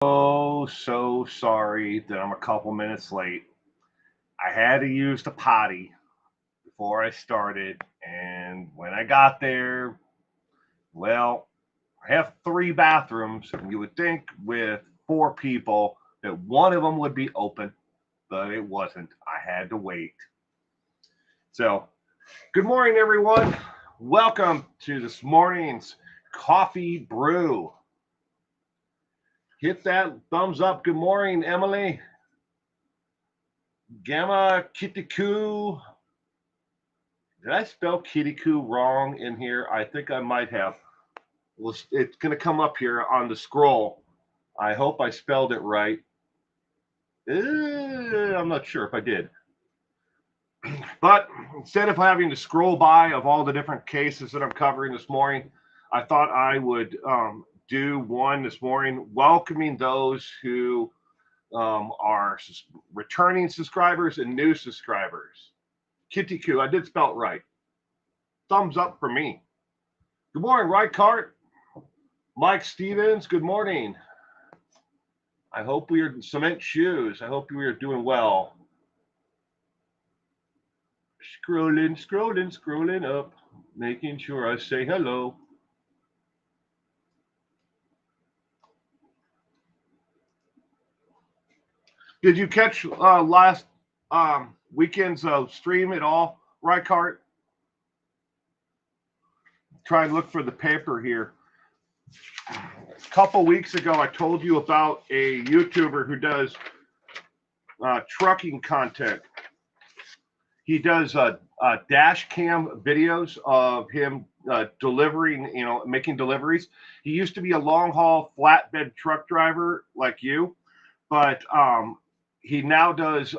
So sorry that I'm a couple minutes late. I had to use the potty before I started, and when I got there, well, I have three bathrooms, and you would think with four people that one of them would be open, but it wasn't. I had to wait. So, good morning, everyone. Welcome to this morning's coffee brew. Hit that thumbs up. Good morning, Emily. Gamma Kitiku. Did I spell Kitiku wrong in here? I think I might have. Well, it's going to come up here on the scroll. I hope I spelled it right. I'm not sure if I did. But instead of having to scroll by of all the different cases that I'm covering this morning, I thought I would do one this morning, welcoming those who are returning subscribers and new subscribers. Kitiku, I did spell it right. Thumbs up for me. Good morning, Rycart. Mike Stevens, good morning. I hope we are cement shoes. I hope we are doing well. Scrolling up, making sure I say hello. Did you catch last weekend's stream at all, Rycart? Try and look for the paper here. A couple weeks ago, I told you about a YouTuber who does trucking content. He does dash cam videos of him delivering, making deliveries. He used to be a long haul flatbed truck driver like you, but he now does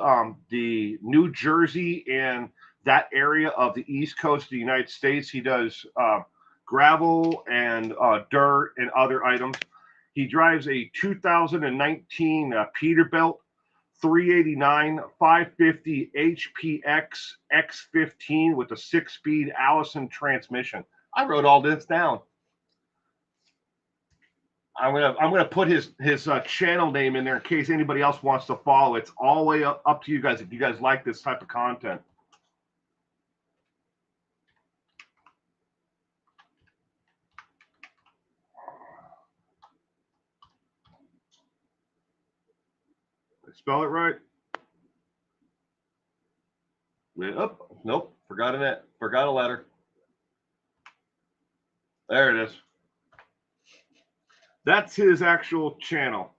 the New Jersey and that area of the East Coast of the United States. He does gravel and dirt and other items. He drives a 2019 Peterbilt 389 550 HPX X15 with a 6-speed Allison transmission. I wrote all this down. I'm gonna put his channel name in there in case anybody else wants to follow. It's all the way up to you guys if you guys like this type of content. Spell it right. Oh, nope, forgot a letter. There it is. That's his actual channel.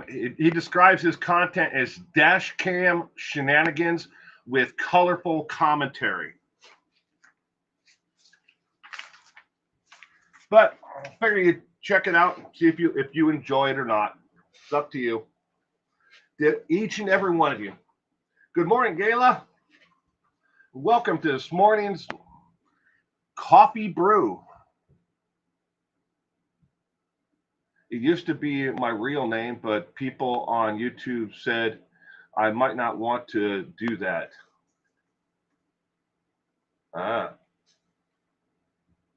He describes his content as dash cam shenanigans with colorful commentary. But I figure you check it out and see if you enjoy it or not. It's up to you. Each and every one of you. Good morning, Gayla. Welcome to this morning's coffee brew. It used to be my real name, but people on YouTube said I might not want to do that.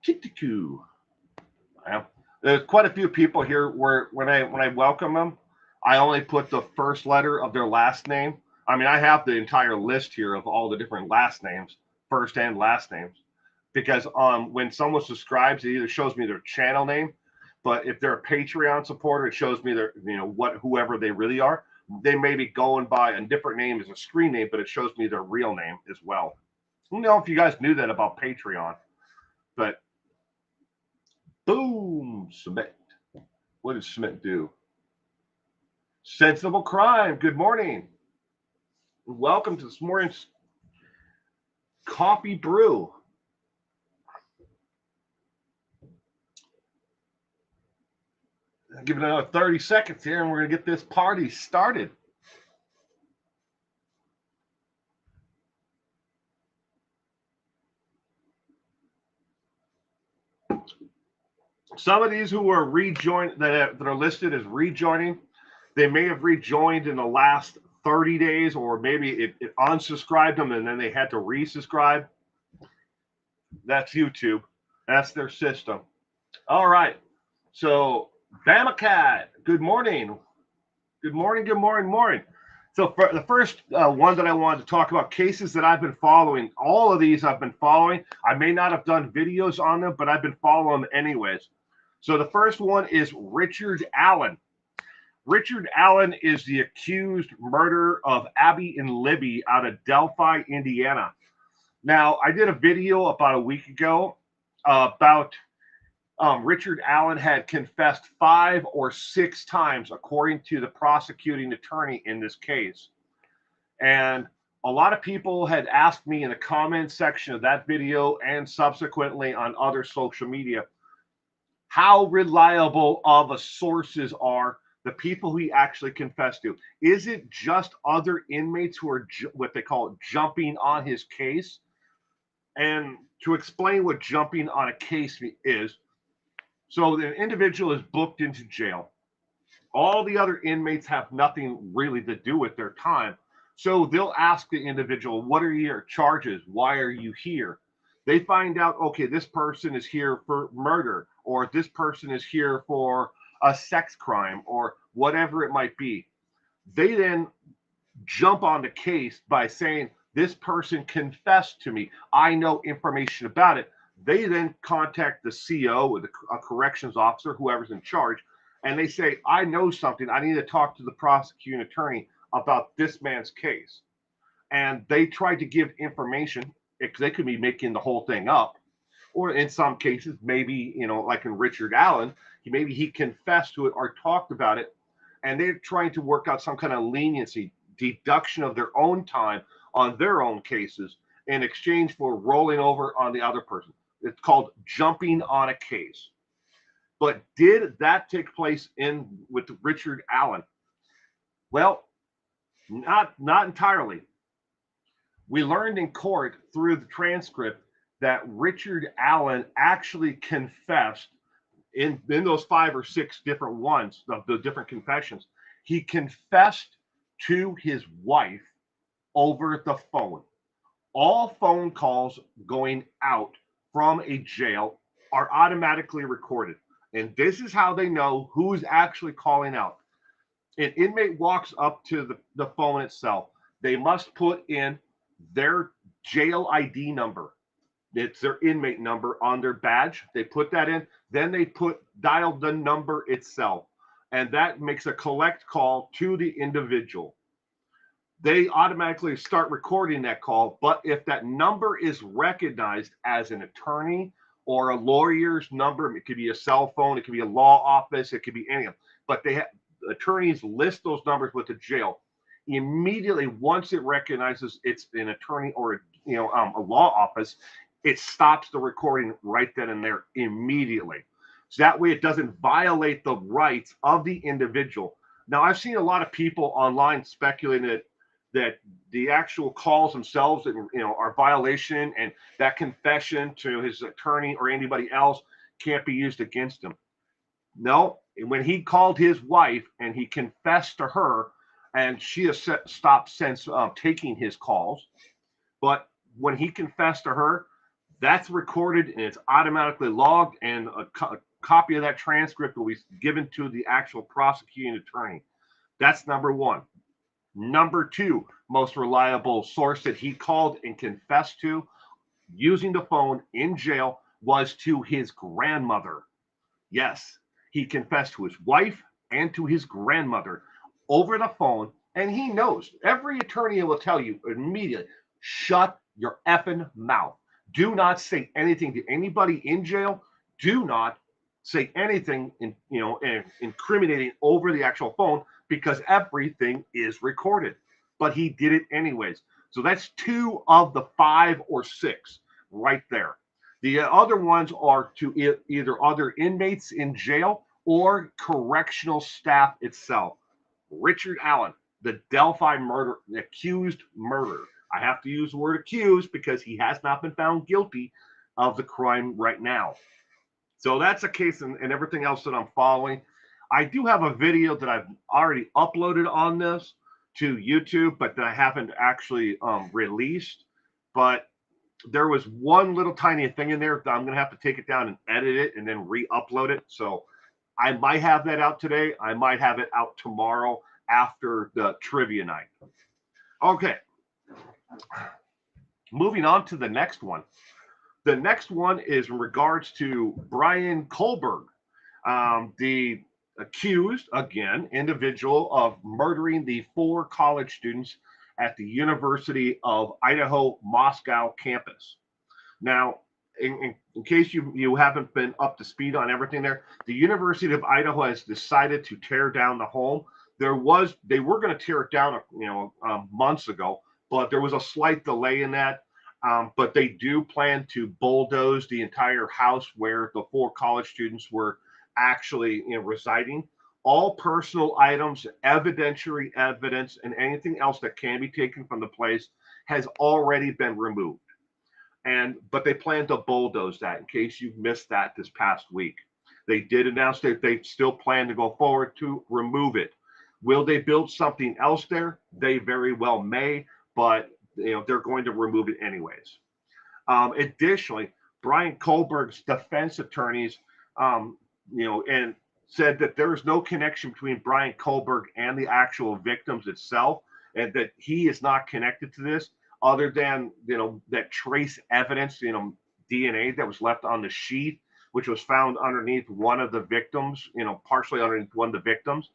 Kitiku. There's quite a few people here where when I welcome them, I only put the first letter of their last name. I mean, I have the entire list here of all the different last names, first and last names, because when someone subscribes, it either shows me their channel name, but if they're a Patreon supporter, it shows me their whoever they really are. They may be going by a different name as a screen name, but it shows me their real name as well. I don't know if you guys knew that about Patreon, but boom, cement. What does cement do? Sensible crime. Good morning. Welcome to this morning's coffee brew. I'll give it another 30 seconds here, and we're going to get this party started. Some of these who are rejoined that are listed as rejoining, they may have rejoined in the last 30 days, or maybe it unsubscribed them and then they had to resubscribe. That's YouTube. That's their system. All right. So Bama Cat, Good morning. Good morning. Good morning. Morning. So for the first one that I wanted to talk about, cases that I've been following, all of these I've been following. I may not have done videos on them, but I've been following them anyways. So the first one is Richard Allen. Richard Allen is the accused murderer of Abby and Libby out of Delphi, Indiana. Now, I did a video about a week ago about Richard Allen had confessed 5 or 6 times, according to the prosecuting attorney in this case. And a lot of people had asked me in the comment section of that video and subsequently on other social media how reliable of a sources are the people he actually confessed to. Is it just other inmates who are what they call jumping on his case? And to explain what jumping on a case is, so the individual is booked into jail. All the other inmates have nothing really to do with their time. So they'll ask the individual, what are your charges? Why are you here? They find out, okay, this person is here for murder, or this person is here for a sex crime, or whatever it might be. They then jump on the case by saying, this person confessed to me. I know information about it. They then contact the CO or the corrections officer, whoever's in charge, and they say, I know something. I need to talk to the prosecuting attorney about this man's case. And they try to give information because they could be making the whole thing up. Or in some cases, maybe, like in Richard Allen, maybe he confessed to it or talked about it. And they're trying to work out some kind of leniency, deduction of their own time on their own cases in exchange for rolling over on the other person. It's called jumping on a case. But did that take place with Richard Allen? Well, not entirely. We learned in court through the transcript that Richard Allen actually confessed in those 5 or 6 different ones of the different confessions. He confessed to his wife over the phone. All phone calls going out from a jail are automatically recorded. And this is how they know who's actually calling out. An inmate walks up to the phone itself. They must put in their jail ID number. It's their inmate number on their badge. They put that in. Then they dial the number itself. And that makes a collect call to the individual. They automatically start recording that call. But if that number is recognized as an attorney or a lawyer's number, it could be a cell phone, it could be a law office, it could be any of them. But attorneys list those numbers with the jail. Immediately, once it recognizes it's an attorney or a law office, it stops the recording right then and there immediately. So that way it doesn't violate the rights of the individual. Now, I've seen a lot of people online speculating that the actual calls themselves are violation, and that confession to his attorney or anybody else can't be used against him. No, when he called his wife and he confessed to her, and she has stopped since taking his calls, but when he confessed to her, that's recorded and it's automatically logged, and a copy of that transcript will be given to the actual prosecuting attorney. That's number one. Number two, most reliable source that he called and confessed to using the phone in jail was to his grandmother. Yes, he confessed to his wife and to his grandmother over the phone. And he knows, every attorney will tell you immediately, shut your effing mouth. Do not say anything to anybody in jail. Do not say anything incriminating over the actual phone, because everything is recorded. But he did it anyways. So that's 2 of the 5 or 6 right there. The other ones are to either other inmates in jail or correctional staff itself. Richard Allen, the Delphi murder, the accused murderer. I have to use the word accused because he has not been found guilty of the crime right now. So that's a case, and everything else that I'm following. I do have a video that I've already uploaded on this to YouTube, but that I haven't actually released. But there was one little tiny thing in there that I'm going to have to take it down and edit it and then re-upload it. So I might have that out today. I might have it out tomorrow after the trivia night. Okay, moving on to the next one. The next one is in regards to Brian Kohlberg, the accused, again, individual of murdering the 4 college students at the University of Idaho Moscow campus. Now, in case you haven't been up to speed on everything there, the University of Idaho has decided to tear down the home. They were going to tear it down, months ago, but there was a slight delay in that. But they do plan to bulldoze the entire house where the 4 college students were actually residing. All personal items, evidentiary evidence, and anything else that can be taken from the place has already been removed. But they plan to bulldoze that. In case you've missed that this past week, they did announce that they still plan to go forward to remove it. Will they build something else there? They very well may, but they're going to remove it anyways. Additionally, Brian Kohlberg's defense attorneys, and said that there is no connection between Brian Kohlberg and the actual victims itself, and that he is not connected to this, other than that trace evidence, DNA that was left on the sheet, which was found underneath one of the victims, partially underneath one of the victims.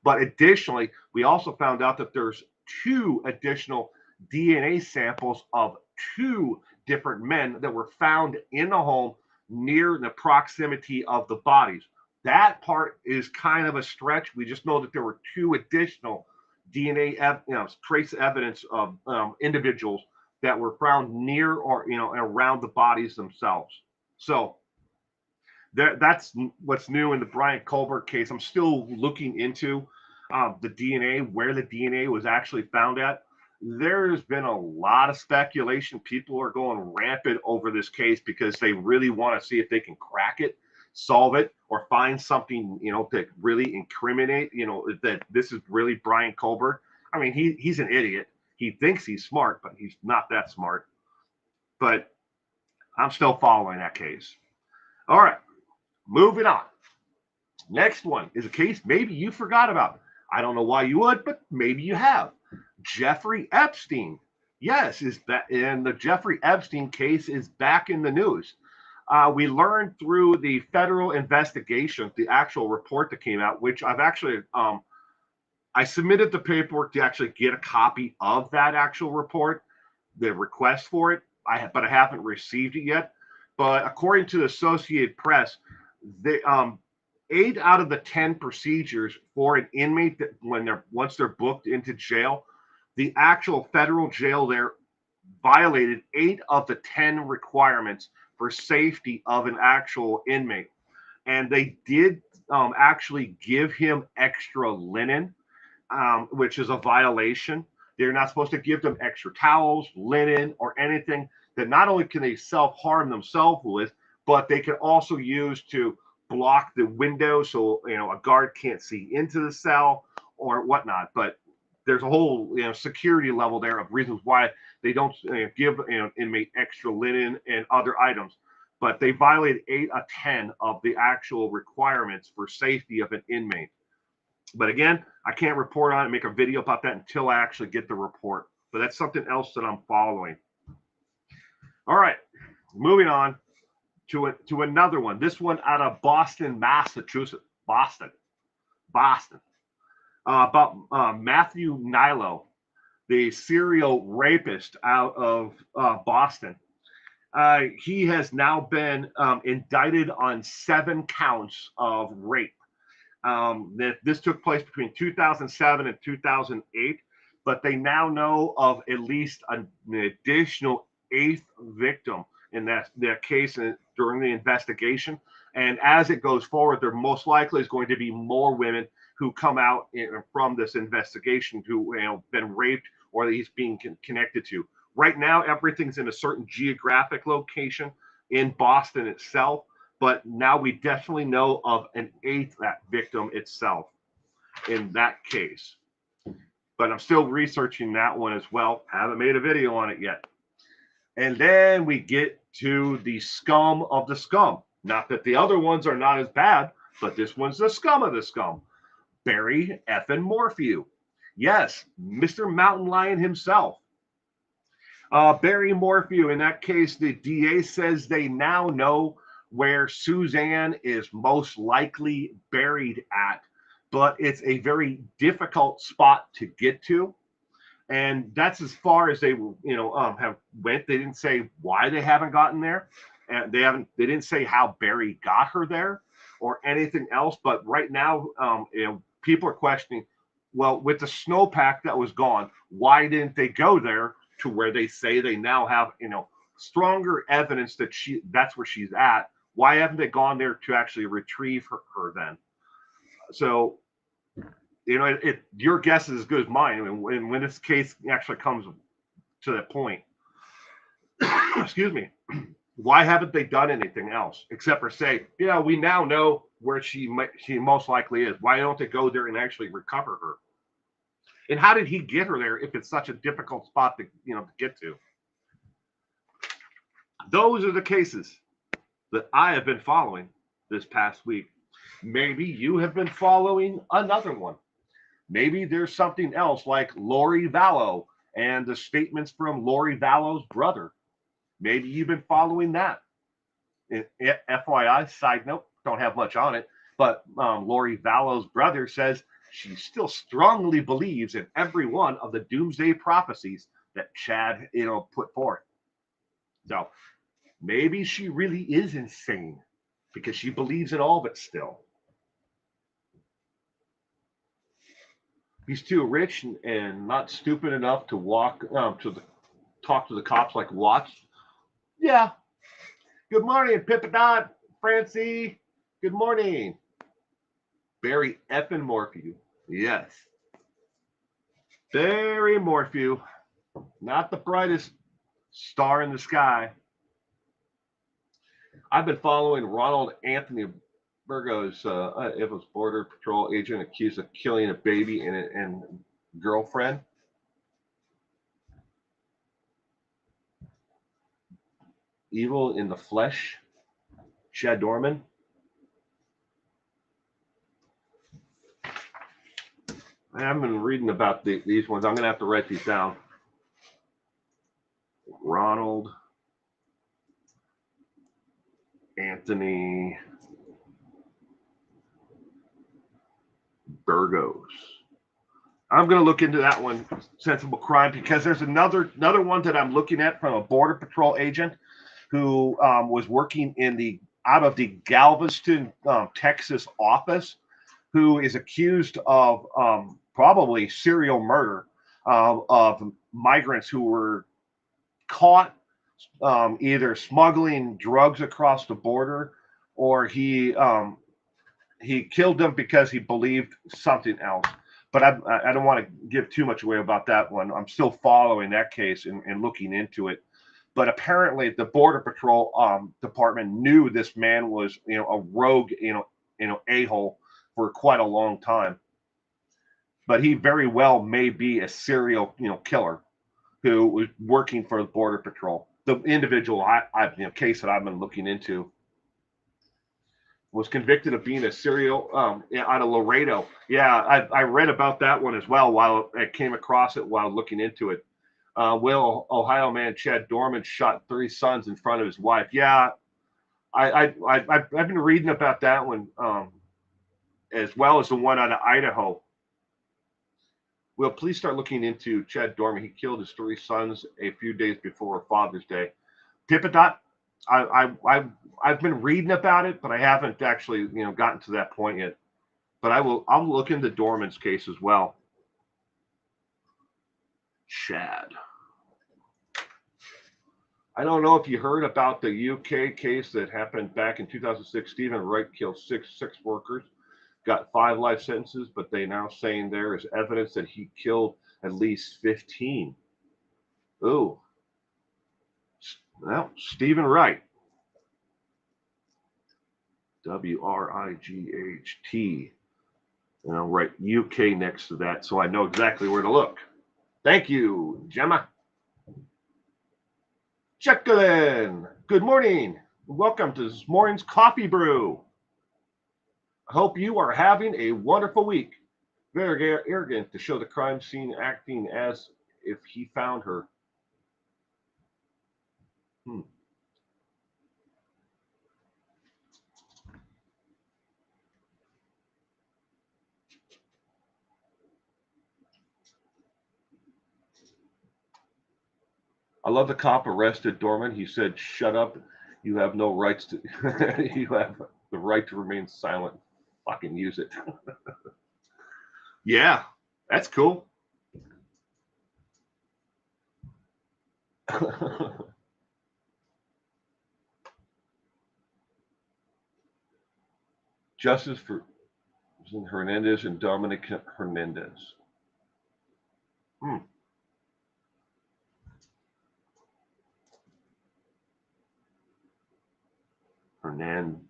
But additionally, we also found out that there's 2 additional DNA samples of 2 different men that were found in the home near the proximity of the bodies. That part is kind of a stretch. We just know that there were 2 additional DNA, trace evidence of individuals that were found near or around the bodies themselves. So that's what's new in the Brian Kohlberg case. I'm still looking into the DNA, where the DNA was actually found at. There's been a lot of speculation. People are going rampant over this case because they really want to see if they can crack it, solve it, or find something, that really incriminate, that this is really Brian Kohlberg. I mean, he's an idiot. He thinks he's smart, but he's not that smart. But I'm still following that case. All right, moving on. Next one is a case maybe you forgot about. I don't know why you would, but maybe you have. Jeffrey Epstein. Yes, and the Jeffrey Epstein case is back in the news. We learned through the federal investigation, the actual report that came out, which I've actually, I submitted the paperwork to actually get a copy of that actual report, the request for it. But I haven't received it yet. But according to the Associated Press, 8 out of the 10 procedures for an inmate that once they're booked into jail, the actual federal jail there violated 8 of the 10 requirements for safety of an actual inmate. And they did actually give him extra linen, which is a violation. They're not supposed to give them extra towels, linen, or anything that not only can they self-harm themselves with, but they can also use to block the window so a guard can't see into the cell or whatnot. But there's a whole security level there of reasons why they don't give inmate extra linen and other items. But they violated 8 out of 10 of the actual requirements for safety of an inmate. But again, I can't report on it and make a video about that until I actually get the report. But that's something else that I'm following. All right, moving on to another one. This one out of Boston, Massachusetts. Boston. About Matthew Nilo, the serial rapist out of Boston. He has now been indicted on 7 counts of rape. This took place between 2007 and 2008, but they now know of at least an additional 8th victim in that case during the investigation. And as it goes forward, there most likely is going to be more women who come out from this investigation who been raped or he's being connected to. Right now, everything's in a certain geographic location in Boston itself, but now we definitely know of an 8th victim itself in that case. But I'm still researching that one as well. Haven't made a video on it yet. And then we get to the scum of the scum. Not that the other ones are not as bad, But this one's the scum of the scum. Barry effing Morphew. Yes, Mr. Mountain Lion himself. Barry Morphew, in that case, the DA says they now know where Suzanne is most likely buried at, but it's a very difficult spot to get to. And that's as far as they have went. They didn't say why they haven't gotten there, and they didn't say how Barry got her there or anything else. But right now, people are questioning, well, with the snowpack that was gone, why didn't they go there to where they say they now have stronger evidence that that's where she's at? Why haven't they gone there to actually retrieve her then? So your guess is as good as mine. I mean, when this case actually comes to that point, excuse me, why haven't they done anything else except for say, we now know where she most likely is. Why don't they go there and actually recover her? And how did he get her there if it's such a difficult spot to get to? Those are the cases that I have been following this past week. Maybe you have been following another one. Maybe there's something else like Lori Vallow and the statements from Lori Vallow's brother. Maybe you've been following that. FYI, side note, don't have much on it, but Lori Vallow's brother says she still strongly believes in every one of the doomsday prophecies that Chad, put forth. So maybe she really is insane because she believes in all of it still. He's too rich and not stupid enough to talk to the cops like Watts. Yeah. Good morning, Pippadot, Francie. Good morning. Barry effing Morphew. Yes. Barry Morphew. Not the brightest star in the sky. I've been following Ronald Anthony Burgos, it was Border Patrol agent accused of killing a baby and girlfriend. Evil in the flesh. Chad Dorman. I haven't been reading about these ones. I'm going to have to write these down. Ronald Anthony Burgos. I'm going to look into that one, sensible crime, because there's another one that I'm looking at from a Border Patrol agent who was working out of the Galveston, Texas office, who is accused of probably serial murder of migrants who were caught either smuggling drugs across the border, or he killed them because he believed something else. But I don't want to give too much away about that one. I'm still following that case and looking into it. But apparently, the Border Patrol department knew this man was, a rogue, a-hole for quite a long time. But he very well may be a serial, killer who was working for the Border Patrol. The individual case that I've been looking into was convicted of being a serial out of Laredo. Yeah, I read about that one as well while I came across it while looking into it. Ohio man Chad Dorman shot 3 sons in front of his wife. Yeah, I've been reading about that one as well as the one out of Idaho. Well, please start looking into Chad Dorman. He killed his 3 sons a few days before Father's Day. Pippadot, I've been reading about it, but I haven't actually gotten to that point yet. But I'll look into Dorman's case as well. Chad. I don't know if you heard about the UK case that happened back in 2006. Stephen Wright killed six workers, got 5 life sentences, but they now saying there is evidence that he killed at least 15. Ooh. Well, Stephen Wright. WRIGHT. And I'll write UK next to that so I know exactly where to look. Thank you, Gemma. Jacqueline, good morning. Welcome to this morning's coffee brew. I hope you are having a wonderful week. Very arrogant to show the crime scene acting as if he found her. Hmm. I love the cop arrested Dorman. He said, "Shut up. You have no rights to. You have the right to remain silent. Fucking use it." Yeah, that's cool. Justice for Hernandez and Dominic Hernandez. Hmm. Hernandez.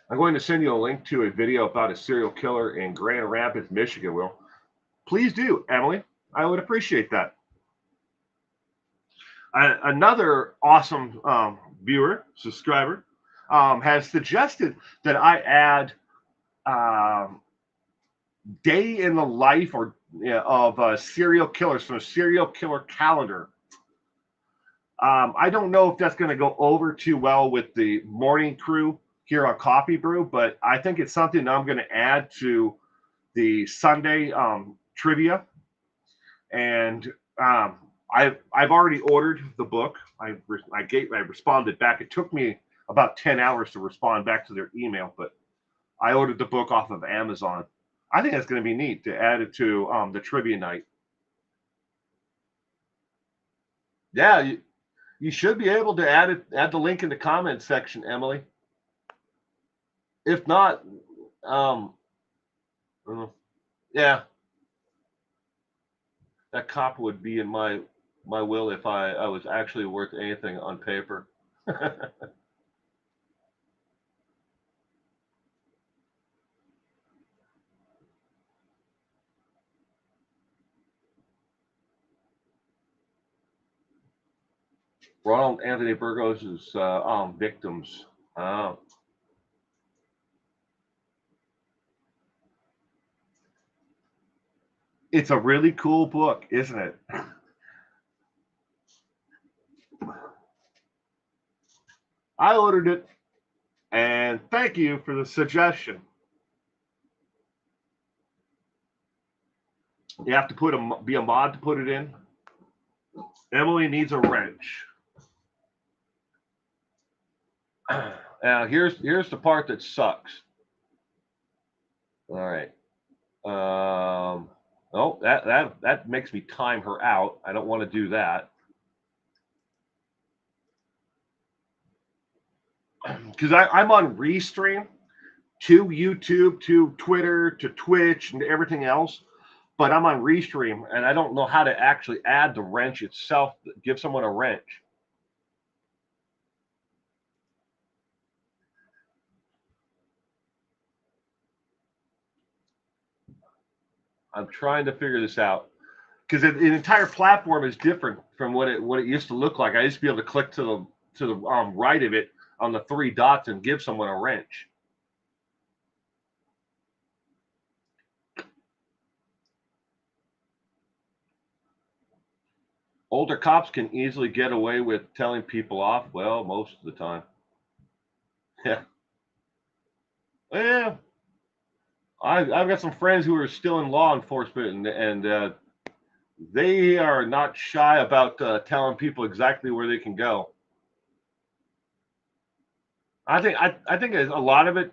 I'm going to send you a link to a video about a serial killer in Grand Rapids, Michigan, Will. Please do, Emily. I would appreciate that. Another awesome viewer, subscriber, has suggested that I add day in the life of serial killers from a serial killer calendar. I don't know if that's going to go over too well with the morning crew here on Coffee Brew, but I think it's something I'm going to add to the Sunday trivia. And I've already ordered the book. I responded back. It took me about 10 hours to respond back to their email, but I ordered the book off of Amazon. I think that's going to be neat to add it to the trivia night. Yeah, you should be able to add the link in the comments section, Emily. If not, yeah, that cop would be in my will if I was actually worth anything on paper. Ronald Anthony Burgos' victims. It's a really cool book, isn't it? I ordered it, and thank you for the suggestion. You have to be a mod to put it in. Emily needs a wrench. Now here's the part that sucks. All right. Oh, that makes me time her out. I don't want to do that because I'm on Restream to YouTube, to Twitter, to Twitch, and everything else. But I'm on Restream, and I don't know how to actually add the wrench itself. Give someone a wrench. I'm trying to figure this out because the entire platform is different from what it used to look like. I used to be able to click to the right of it on the three dots and give someone a wrench. Older cops can easily get away with telling people off. Well, most of the time. Yeah. Yeah. I've got some friends who are still in law enforcement, and they are not shy about telling people exactly where they can go. I think a lot of it,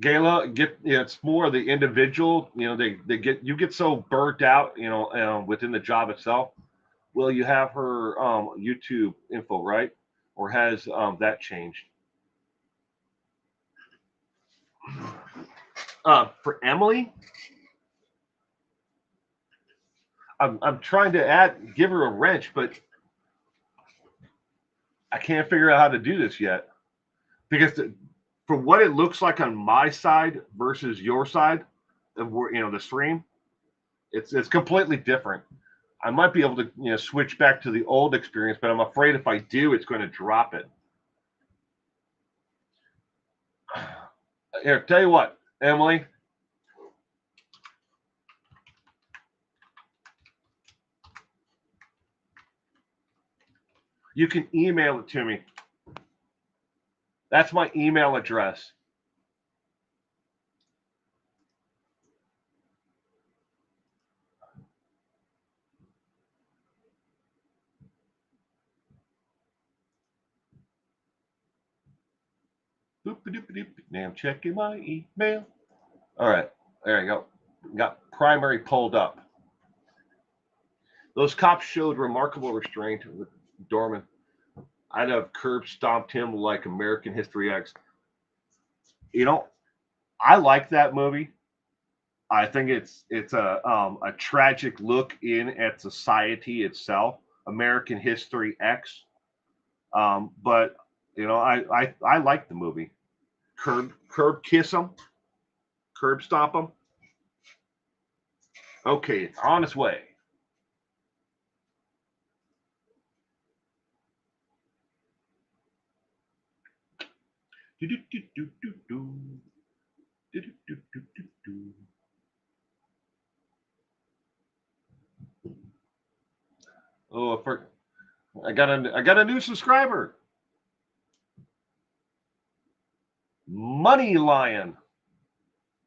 Gala, it's more the individual. They get so burnt out, within the job itself. Well, you have her YouTube info, right? Or has that changed? For Emily, I'm trying to give her a wrench, but I can't figure out how to do this yet because for what it looks like on my side versus your side of the stream, It's completely different. I might be able to switch back to the old experience, but I'm afraid if I do, it's going to drop it. Here, tell you what, Emily. You can email it to me. That's my email address. Now I'm checking my email. All right, there you go. Got primary pulled up. Those cops showed remarkable restraint with Dorman. I'd have curb stomped him like American History X. I like that movie. I think it's a tragic look in at society itself, American History X. But I like the movie. Curb kiss him, curb stomp him. Okay, it's on its way. Oh, I got a new subscriber. Money Lion.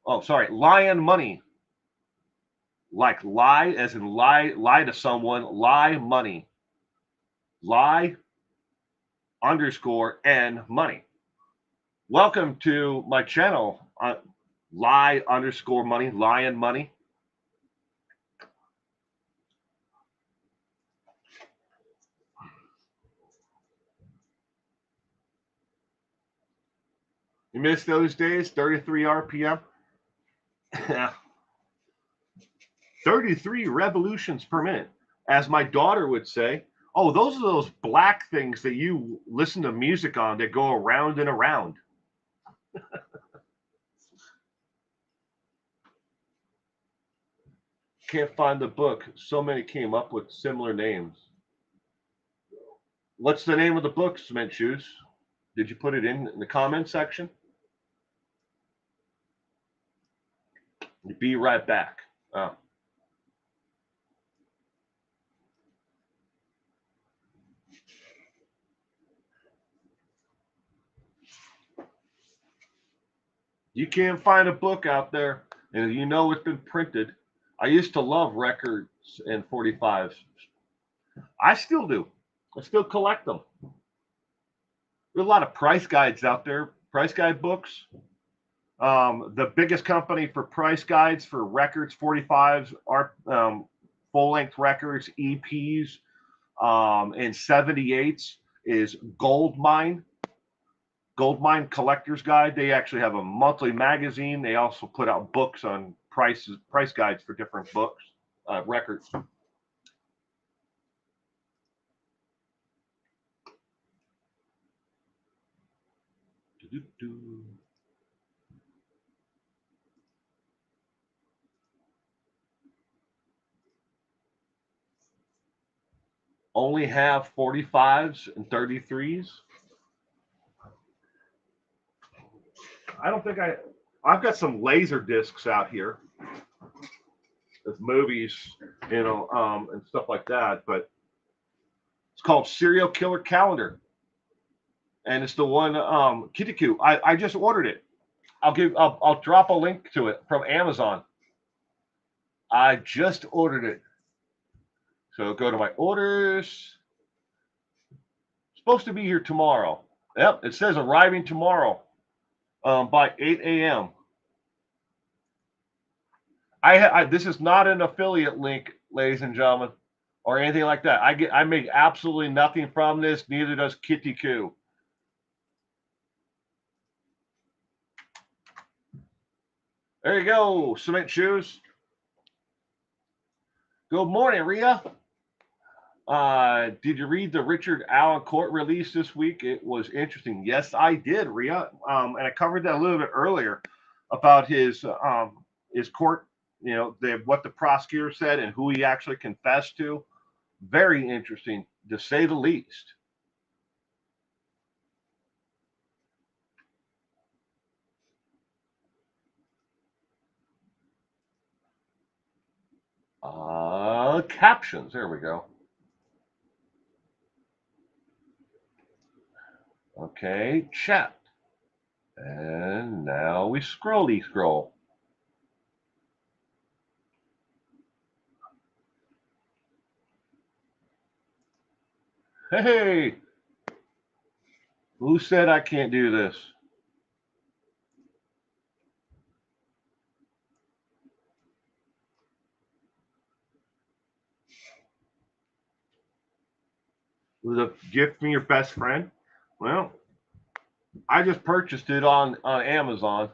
Oh, sorry, Lion Money. Like lie, as in lie to someone. Lie money. Lie underscore and money. Welcome to my channel. Lie underscore money. Lion money. You miss those days? 33 RPM. 33 revolutions per minute, as my daughter would say. Oh, those are those black things that you listen to music on that go around and around. Can't find the book. So many came up with similar names. What's the name of the book, Cement Shoes? Did you put it in the comment section? Be right back. Oh. You can't find a book out there, and it's been printed. I used to love records and 45s. I still do. I still collect them. There's a lot of price guides out there, price guide books. The biggest company for price guides for records, 45s, are full length records, EPs, and 78s is Goldmine. Goldmine Collector's Guide. They actually have a monthly magazine. They also put out books on price guides for different books, records. Only have 45s and 33s. I don't think I've got some laser discs out here with movies, and stuff like that. But it's called Serial Killer Calendar, and it's the one Kitiku. I just ordered it. I'll drop a link to it from Amazon. I just ordered it. So go to my orders. Supposed to be here tomorrow. Yep, it says arriving tomorrow by 8 a.m. This is not an affiliate link, ladies and gentlemen, or anything like that. I make absolutely nothing from this. Neither does Kitty Coo. There you go, Cement Shoes. Good morning, Rhea. Did you read the Richard Allen court release this week? It was interesting. Yes, I did, Rhea. And I covered that a little bit earlier about his court what the prosecutor said and who he actually confessed to. Very interesting, to say the least. Captions. There we go. Okay, chat. And now we scroll. Hey, who said I can't do this? Was a gift from your best friend? Well, I just purchased it on Amazon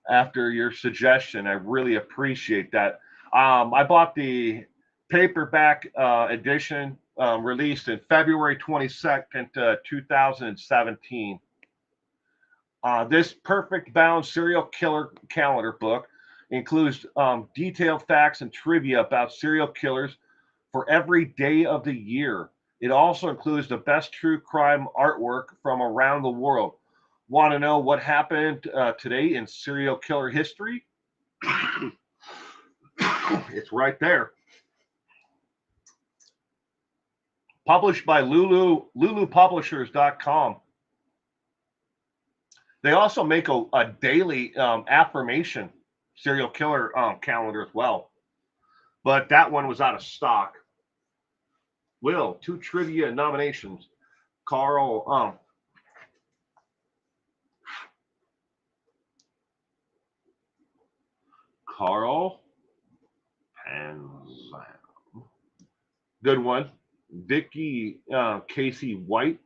after your suggestion. I really appreciate that. I bought the paperback edition, released in February 22nd, 2017. This perfect bound serial killer calendar book includes detailed facts and trivia about serial killers for every day of the year. It also includes the best true crime artwork from around the world. Want to know what happened today in serial killer history? It's right there. Published by lulupublishers.com. They also make a daily affirmation serial killer calendar as well. But that one was out of stock. Will, 2 trivia nominations. Carl Panzan. Good one. Vicky Casey White.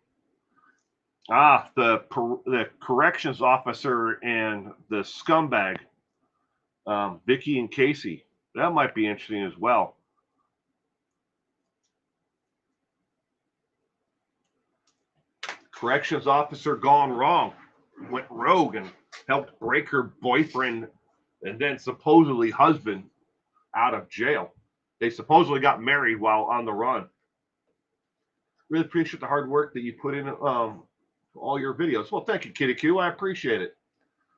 The corrections officer and the scumbag, Vicky and Casey. That might be interesting as well. Corrections officer gone wrong, went rogue and helped break her boyfriend and then supposedly husband out of jail. They supposedly got married while on the run. Really appreciate the hard work that you put in all your videos. Well, thank you, Kitty Q. I appreciate it.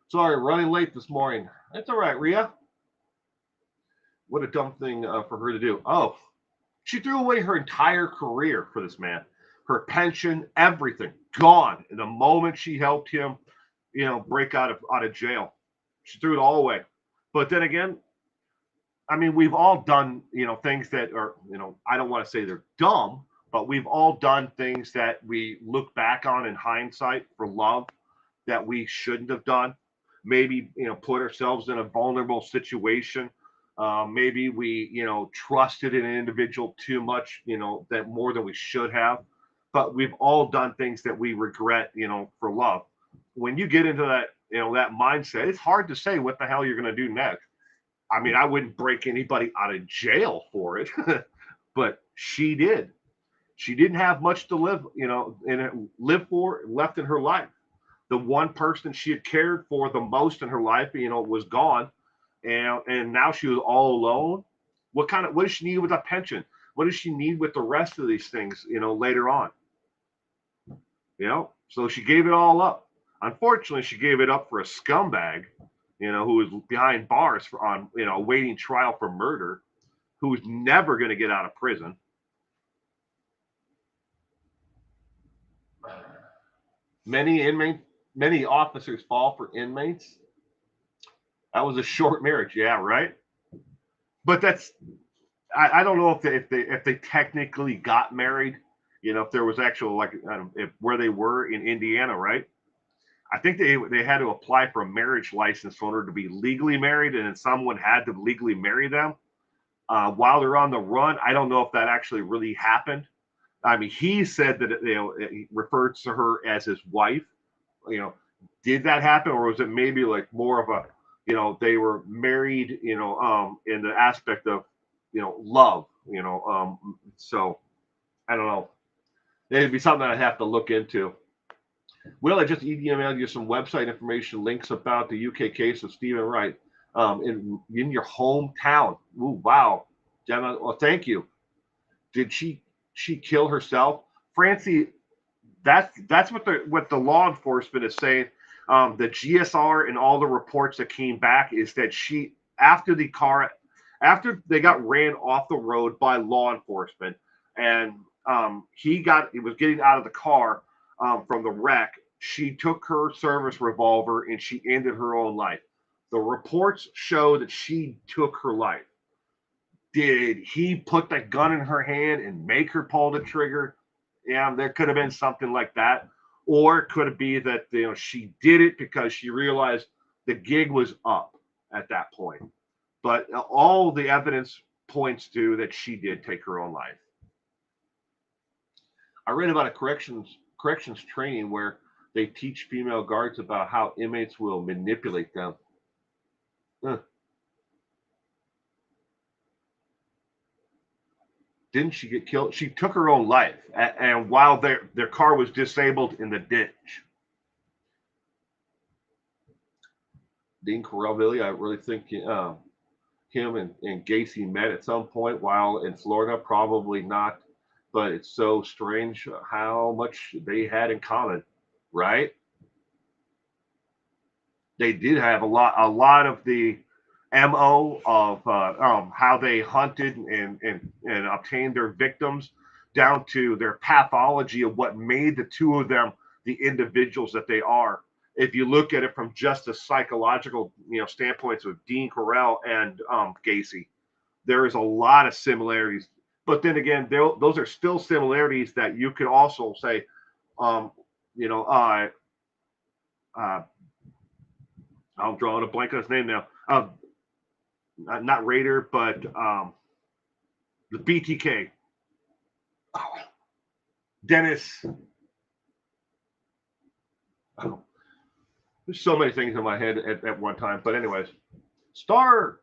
Sorry, running late this morning. That's all right, Rhea. What a dumb thing for her to do. Oh, she threw away her entire career for this man. Her pension, everything, gone. And the moment she helped him, break out of jail, she threw it all away. But then again, I mean, we've all done, things that are, I don't want to say they're dumb, but we've all done things that we look back on in hindsight for love that we shouldn't have done. Maybe, put ourselves in a vulnerable situation. Maybe we, trusted an individual too much, that more than we should have. But we've all done things that we regret, for love. When you get into that, that mindset, it's hard to say what the hell you're going to do next. I mean, I wouldn't break anybody out of jail for it, but she did. She didn't have much to live, live for left in her life. The one person she had cared for the most in her life, was gone, and now she was all alone. What does she need with a pension? What does she need with the rest of these things, later on? So she gave it all up. Unfortunately, she gave it up for a scumbag, who was behind bars awaiting trial for murder, who was never going to get out of prison. Many officers fall for inmates. That was a short marriage, yeah, right. But I don't know if they technically got married. If there was actual where they were in Indiana, right? I think they had to apply for a marriage license in order to be legally married, and then someone had to legally marry them while they're on the run. I don't know if that actually really happened. I mean, he said that he referred to her as his wife. Did that happen, or was it maybe like more of a they were married, in the aspect of love, so I don't know. It'd be something I'd have to look into. Will, I just emailed you some website information links about the UK case of Stephen Wright. in your hometown. Ooh, wow, Gemma. Well, thank you. Did she kill herself, Francie? That's what the law enforcement is saying. The GSR and all the reports that came back is that she after they got ran off the road by law enforcement, and he was getting out of the car from the wreck. She took her service revolver and she ended her own life. The reports show that she took her life. Did he put the gun in her hand and make her pull the trigger? Yeah, there could have been something like that. Or could it be that she did it because she realized the gig was up at that point? But all the evidence points to that she did take her own life. I read about a corrections training where they teach female guards about how inmates will manipulate them. Huh. Didn't she get killed? She took her own life, and while their car was disabled in the ditch. Dean Corelli, I really think him and Gacy met at some point while in Florida. Probably not, but it's so strange how much they had in common, right? They did have a lot of the MO of how they hunted and obtained their victims, down to their pathology of what made the two of them the individuals that they are. If you look at it from just a psychological standpoints of Dean Corell and Gacy, there is a lot of similarities. But then again, those are still similarities that you could also say, um, you know, uh, I'm drawing a blank on his name now. Not Raider, but the BTK. Oh, Dennis. Oh, there's so many things in my head at one time. But anyways, Stardust,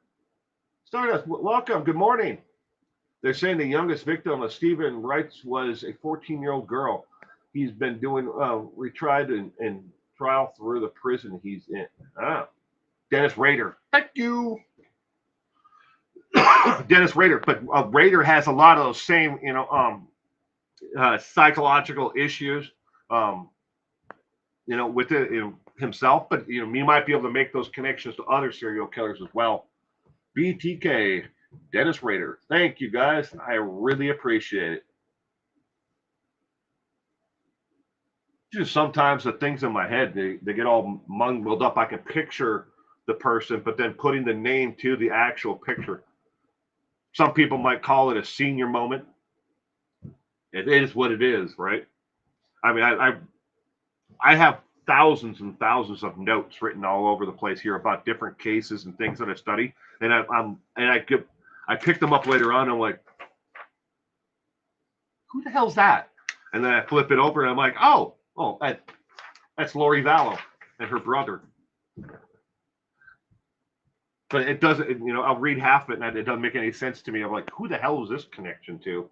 welcome. Good morning. They're saying the youngest victim of Stephen Wright's was a 14-year-old girl. He's been doing retried and trial through the prison he's in. Dennis Rader. Thank you. Dennis Rader, but Rader has a lot of those same, psychological issues, with it, himself. But he might be able to make those connections to other serial killers as well. BTK, Dennis Rader. Thank you guys. I really appreciate it. Just sometimes the things in my head they get all mungled up. I can picture the person, but then putting the name to the actual picture. Some people might call it a senior moment. It is what it is, right? I mean, I have thousands and thousands of notes written all over the place here about different cases and things that I study, and I pick them up later on. And I'm like, who the hell's that? And then I flip it over, and I'm like, oh, that's Lori Vallow and her brother. But it doesn't, I'll read half of it and it doesn't make any sense to me. I'm like, who the hell is this connection to?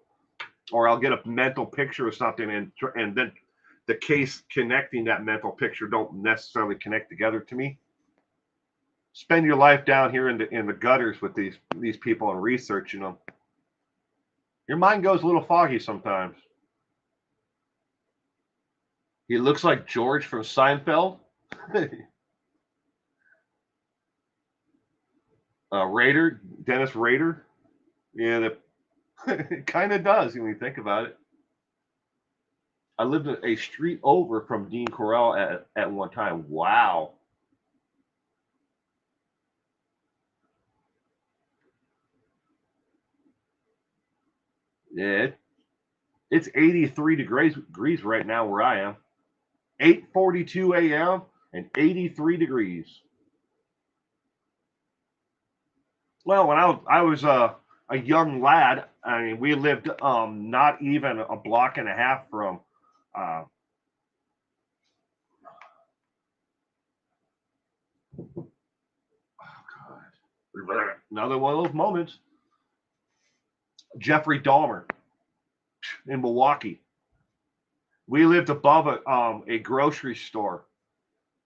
Or I'll get a mental picture of something and then the case connecting that mental picture don't necessarily connect together to me. Spend your life down here in the gutters with these people and researching them. Your mind goes a little foggy sometimes. He looks like George from Seinfeld. Rader, Dennis Rader. Yeah, it kind of does when you think about it. I lived a street over from Dean Corell at one time. Wow. Yeah, it's 83 degrees right now where I am. 8:42 a.m. and 83 degrees. Well, when I was a young lad, I mean, we lived not even a block and a half from. Oh God, another one of those moments. Jeffrey Dahmer in Milwaukee. We lived above a grocery store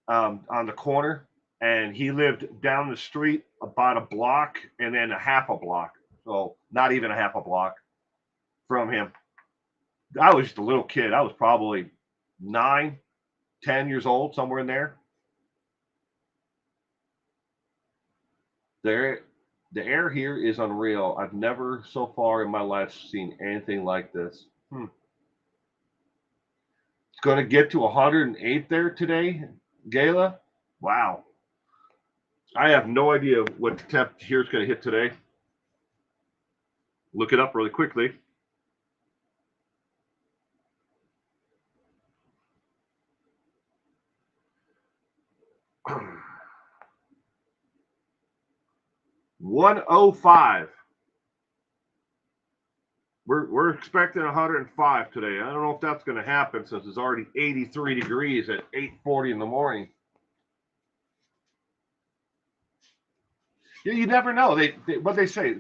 on the corner. and he lived down the street about a block and then a half a block. So not even a half a block from him. I was just a little kid. I was probably 9, 10 years old, somewhere in there. There, the air here is unreal. I've never so far in my life seen anything like this. It's going to get to 108 there today, Gala. Wow. I have no idea what the temp here is going to hit today. Look it up really quickly. $105. We're expecting 105 today. I don't know if that's going to happen since it's already 83 degrees at 8:40 in the morning. You never know. What they say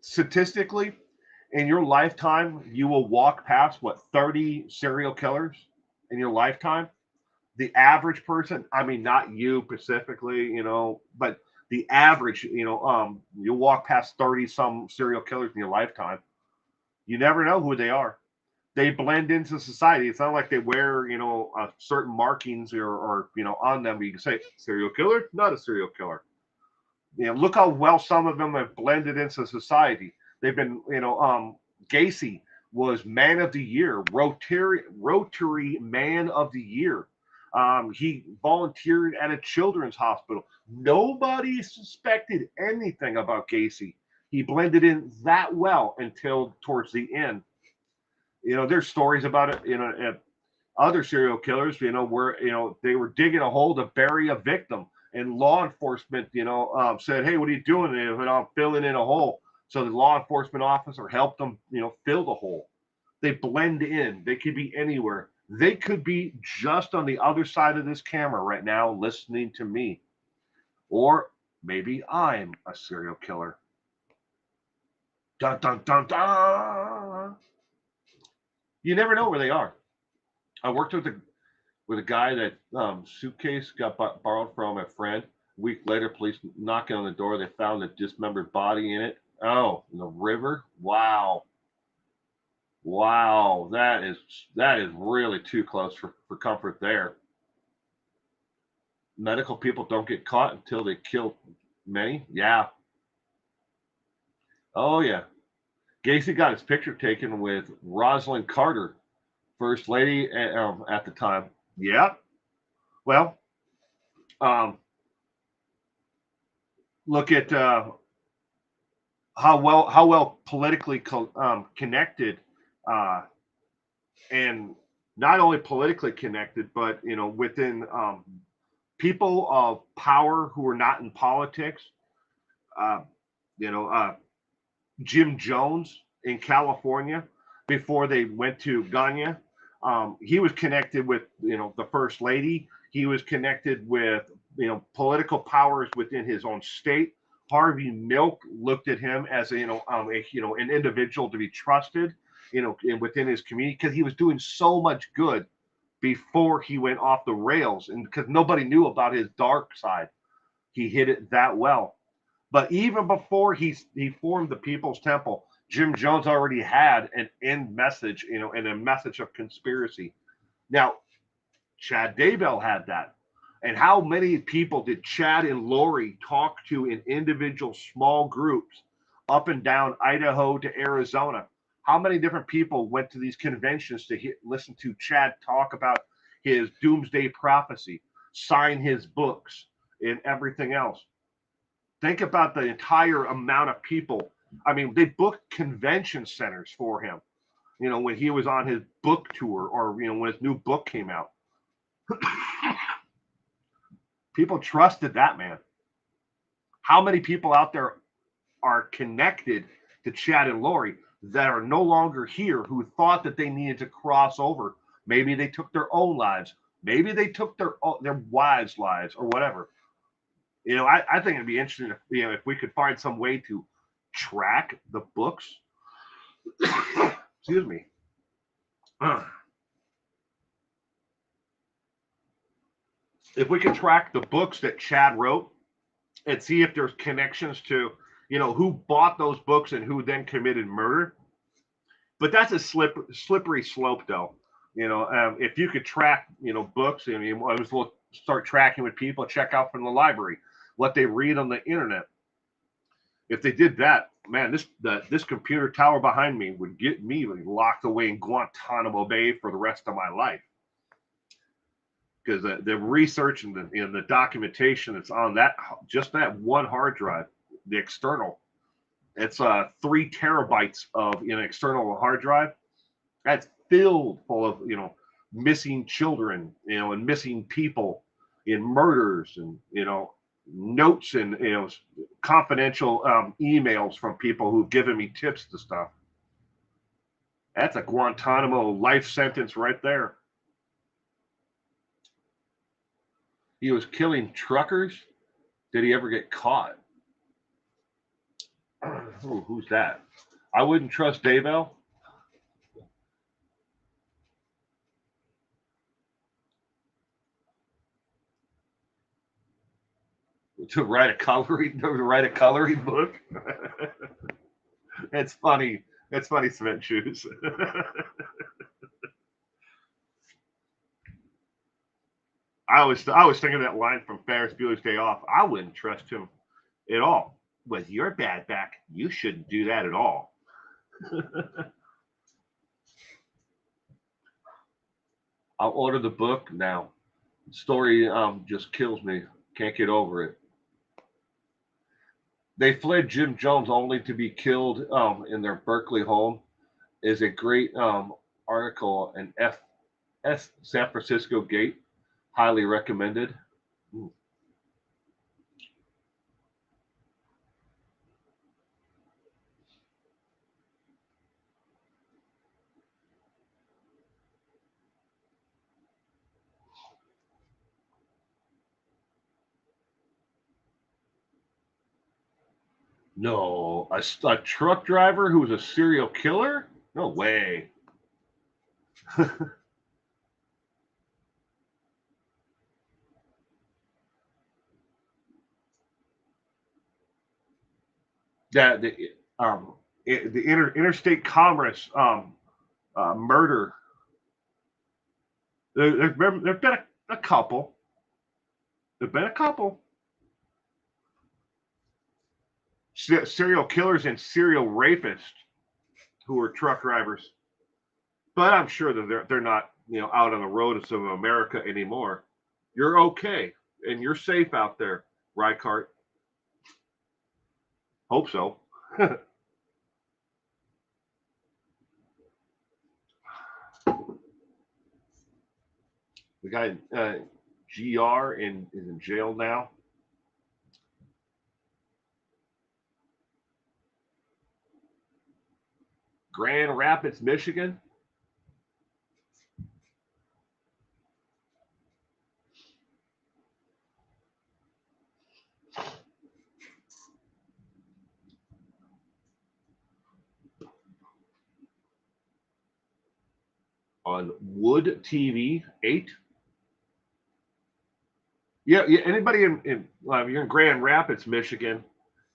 statistically, in your lifetime, you will walk past what 30 serial killers in your lifetime. The average person, I mean, not you specifically, but the average, you'll walk past 30 some serial killers in your lifetime. You never know who they are. They blend into society. It's not like they wear, certain markings or on them. You can say serial killer, not a serial killer. Look how well some of them have blended into society. They've been, Gacy was Man of the Year, Rotary Man of the Year. He volunteered at a children's hospital. Nobody suspected anything about Gacy. He blended in that well until towards the end. There's stories about it. Other serial killers, where they were digging a hole to bury a victim, and law enforcement, said, "Hey, what are you doing?" And I'm filling in a hole. So the law enforcement officer helped them, fill the hole. They blend in. They could be anywhere. They could be just on the other side of this camera right now, listening to me, or maybe I'm a serial killer. Dun dun dun dun. You never know where they are. I worked with a guy that suitcase got borrowed from a friend. A week later, police knocking on the door. They found a dismembered body in it. Oh, in the river. Wow, wow. That is really too close for comfort there. Medical people don't get caught until they kill many. Yeah. Oh yeah. Gacy got his picture taken with Rosalind Carter, first lady at the time. Yeah. Well, um, look at how well politically connected, uh, and not only politically connected, but within people of power who are not in politics. Uh, you know, uh, Jim Jones in California before they went to Gagne. He was connected with the first lady. He was connected with political powers within his own state. Harvey Milk looked at him as an individual to be trusted, within his community because he was doing so much good before he went off the rails, and because nobody knew about his dark side, he hid it that well. But even before he formed the People's Temple, Jim Jones already had an end message, and a message of conspiracy. Now, Chad Daybell had that. And how many people did Chad and Lori talk to in individual small groups up and down Idaho to Arizona? How many different people went to these conventions to listen to Chad talk about his doomsday prophecy, sign his books, and everything else? Think about the entire amount of people. I mean, they booked convention centers for him, when he was on his book tour, or, when his new book came out. People trusted that man. How many people out there are connected to Chad and Lori that are no longer here, who thought that they needed to cross over? Maybe they took their own lives. Maybe they took their wives' lives, or whatever. I think it'd be interesting if we could find some way to track the books. Excuse me. if we could track the books that Chad wrote and see if there's connections to, who bought those books and who then committed murder. But that's a slippery slope, though. If you could track, books, and you always start tracking with people, check out from the library what they read on the internet. If they did that, man, this computer tower behind me would get me locked away in Guantanamo Bay for the rest of my life. Because the research and the documentation that's on that one hard drive, the external, it's 3 terabytes of an external hard drive. That's filled full of missing children, and missing people, in murders, and notes, and confidential emails from people who've given me tips to stuff. That's a Guantanamo life sentence right there. He was killing truckers. Did he ever get caught? Ooh, who's that? I wouldn't trust Daybell. To write a coloring book. It's funny. It's funny, cement shoes. I was thinking that line from Ferris Bueller's Day Off. I wouldn't trust him at all. With your bad back, you shouldn't do that at all. I'll order the book now. The story just kills me. Can't get over it. They fled Jim Jones only to be killed in their Berkeley home. Is a great article in San Francisco Gate. Highly recommended. No, a truck driver who was a serial killer? No way. That the interstate commerce murder. There've been a couple. There've been a couple serial killers and serial rapists who were truck drivers, but I'm sure that they're not out on the roads of America anymore. You're okay and you're safe out there, Reichardt. Hope so. The guy GR is in jail now. Grand Rapids, Michigan. On Wood TV 8. Yeah. Anybody you're in Grand Rapids, Michigan,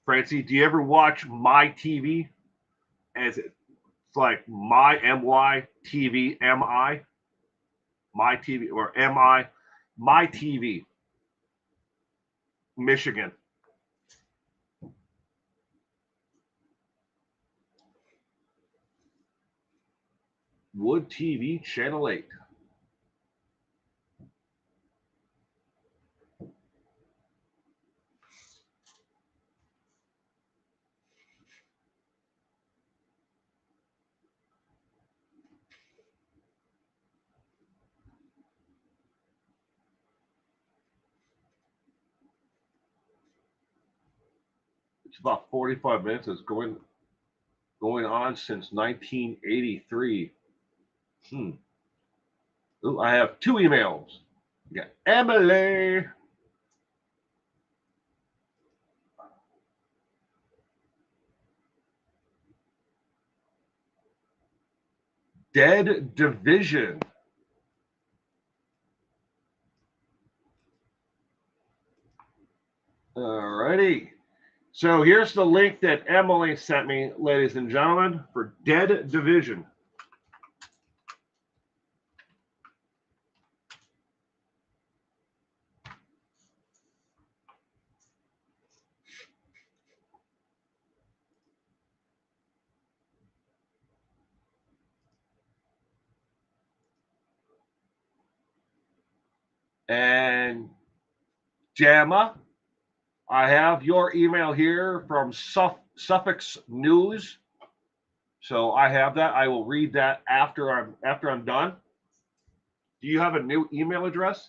Francie? Do you ever watch My TV? As it's like my TV my TV or my TV, Michigan. Wood TV Channel 8. It's about 45 minutes. It's going on since 1983. Ooh, I have 2 emails. We got Emily. Dead Division. Alrighty. So here's the link that Emily sent me, ladies and gentlemen, for Dead Division. And Jamma, I have your email here from Suffolk News. So I have that. I will read that after I'm done. Do you have a new email address?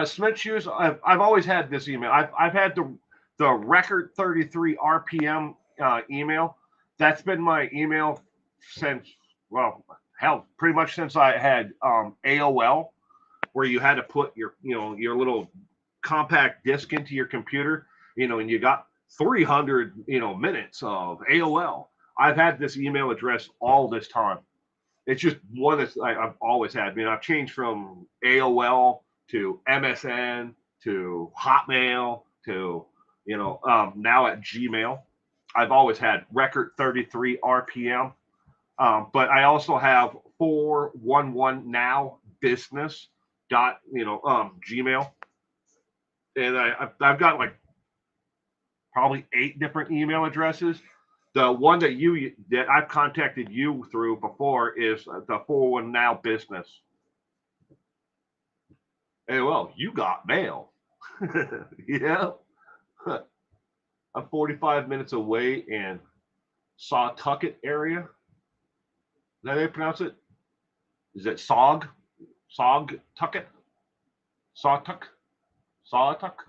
Smith Shoes. I've always had this email. I've had the record 33 RPM email. That's been my email since, well, hell, pretty much since I had AOL, where you had to put your little compact disc into your computer, and you got 300 minutes of AOL. I've had this email address all this time. It's just one that I've always had. I mean, I've changed from AOL to MSN to Hotmail to now at Gmail. I've always had record 33 RPM, but I also have 411 now business dot Gmail, and I've got like probably 8 different email addresses. The one that I've contacted you through before is the 401 Now business. Hey, well, you got mail. Yeah. I'm 45 minutes away in Sawtucket area. Is that how you pronounce it? Is it Sawtucket? Sawtuck? Sawtuck?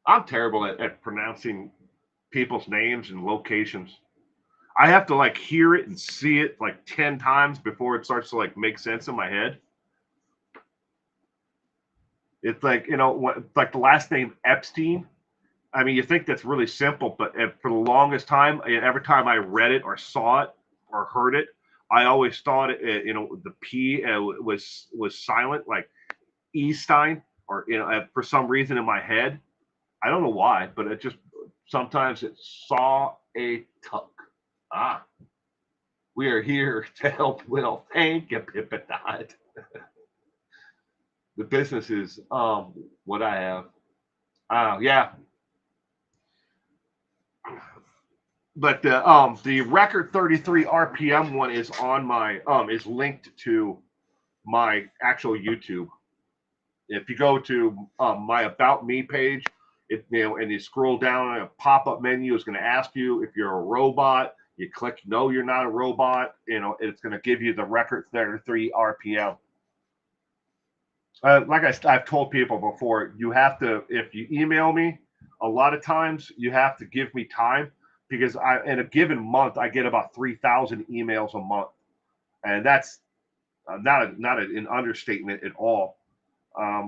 I'm terrible at pronouncing people's names and locations. I have to like hear it and see it like 10 times before it starts to like make sense in my head. It's like, like the last name Epstein. I mean, you think that's really simple, but for the longest time, every time I read it or saw it or heard it, I always thought the P was silent, like Estein, or for some reason in my head, I don't know why, but it just sometimes it saw a tuck. Ah, we are here to help Will. Thank you, Pippin. The business is what I have. Yeah. But the record 33 RPM one is on my is linked to my actual YouTube. If you go to my About Me page, and you scroll down, a pop-up menu is going to ask you if you're a robot. You click no, you're not a robot. It's going to give you the record 33 RPM. Like I've told people before, you have to, if you email me, a lot of times you have to give me time, because in a given month I get about 3,000 emails a month, and that's not an understatement at all.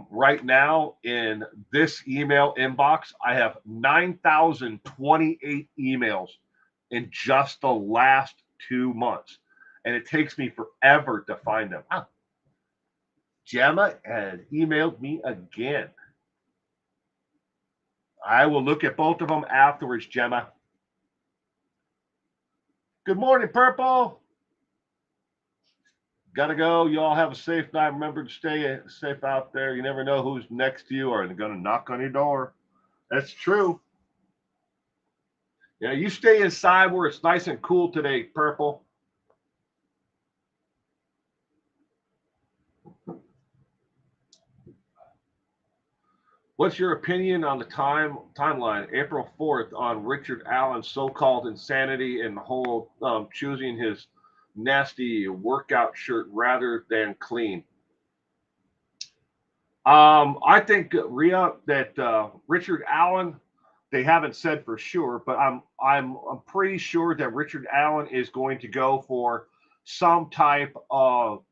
Right now in this email inbox, I have 9,028 emails in just the last 2 months, and it takes me forever to find them. Gemma has emailed me again. I will look at both of them afterwards, Gemma. Good morning, Purple. Gotta go. You all have a safe night. Remember to stay safe out there. You never know who's next to you or they're going to knock on your door. That's true. Yeah, you stay inside where it's nice and cool today, Purple. What's your opinion on the timeline, April 4th, on Richard Allen's so-called insanity and the whole choosing his nasty workout shirt rather than clean? I think, Rhea, that Richard Allen, they haven't said for sure, but I'm pretty sure that Richard Allen is going to go for some type of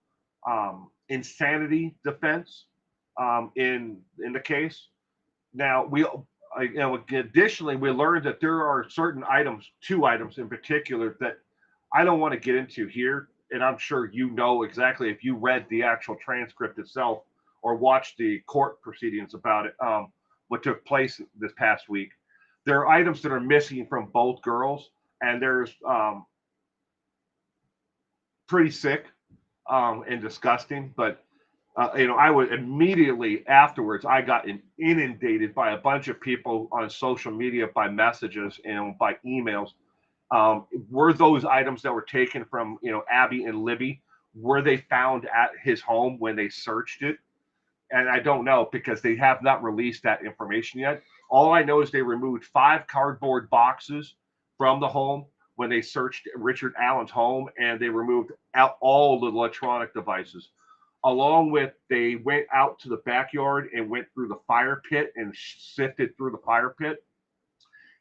insanity defense in the case. Now additionally, we learned that there are certain items, 2 items in particular, that I don't want to get into here, and I'm sure you know exactly if you read the actual transcript itself or watched the court proceedings about it. what took place this past week. There are items that are missing from both girls, and there's pretty sick and disgusting. But I was immediately afterwards, I got inundated by a bunch of people on social media, by messages and by emails. Were those items that were taken from Abby and Libby? Were they found at his home when they searched it? And I don't know because they have not released that information yet. All I know is they removed 5 cardboard boxes from the home when they searched Richard Allen's home, and they removed out all the electronic devices. Along with, they went out to the backyard and went through the fire pit and sifted through the fire pit.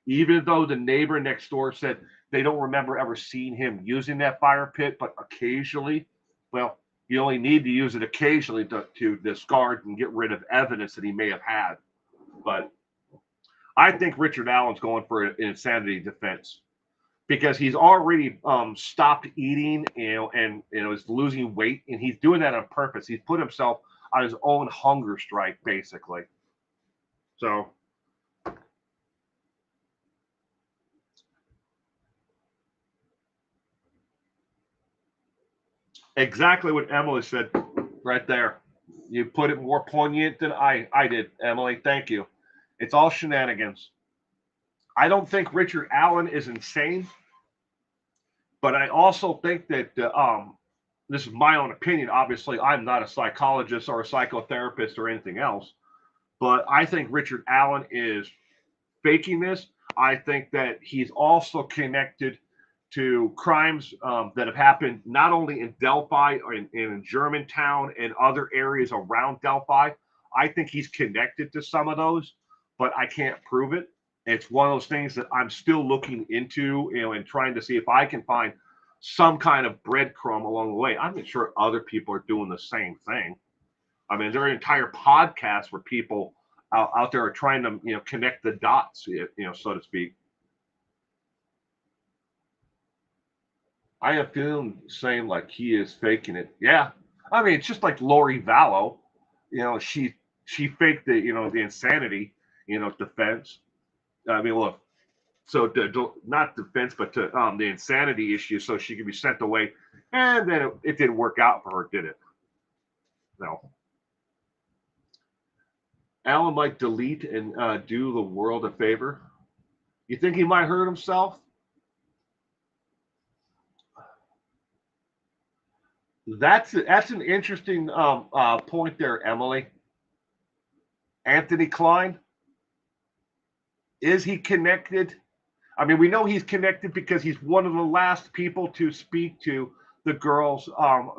Even though the neighbor next door said they don't remember ever seeing him using that fire pit, but occasionally, well, you only need to use it occasionally to discard and get rid of evidence that he may have had. But I think Richard Allen's going for an insanity defense because he's already stopped eating, and is losing weight, and he's doing that on purpose. He's put himself on his own hunger strike, basically. So exactly what Emily said right there. You put it more poignant than I did, Emily. Thank you. It's all shenanigans. I don't think Richard Allen is insane, but I also think that this is my own opinion. Obviously, I'm not a psychologist or a psychotherapist or anything else, but I think Richard Allen is faking this. I think that he's also connected to crimes that have happened not only in Delphi or in Germantown and other areas around Delphi. I think he's connected to some of those, but I can't prove it. It's one of those things that I'm still looking into, and trying to see if I can find some kind of breadcrumb along the way. I'm sure other people are doing the same thing. I mean, there are entire podcasts where people out there are trying to, connect the dots, so to speak. I have feeling saying like he is faking it. Yeah, I mean, it's just like Lori Vallow. She faked the insanity, defense. I mean, look, so not defense, but to the insanity issue, so she could be sent away, and then it didn't work out for her, did it? No. Alan might delete and do the world a favor. You think he might hurt himself? That's an interesting point there, Emily. Anthony Klein, is he connected? I mean, we know he's connected because he's one of the last people to speak to the girls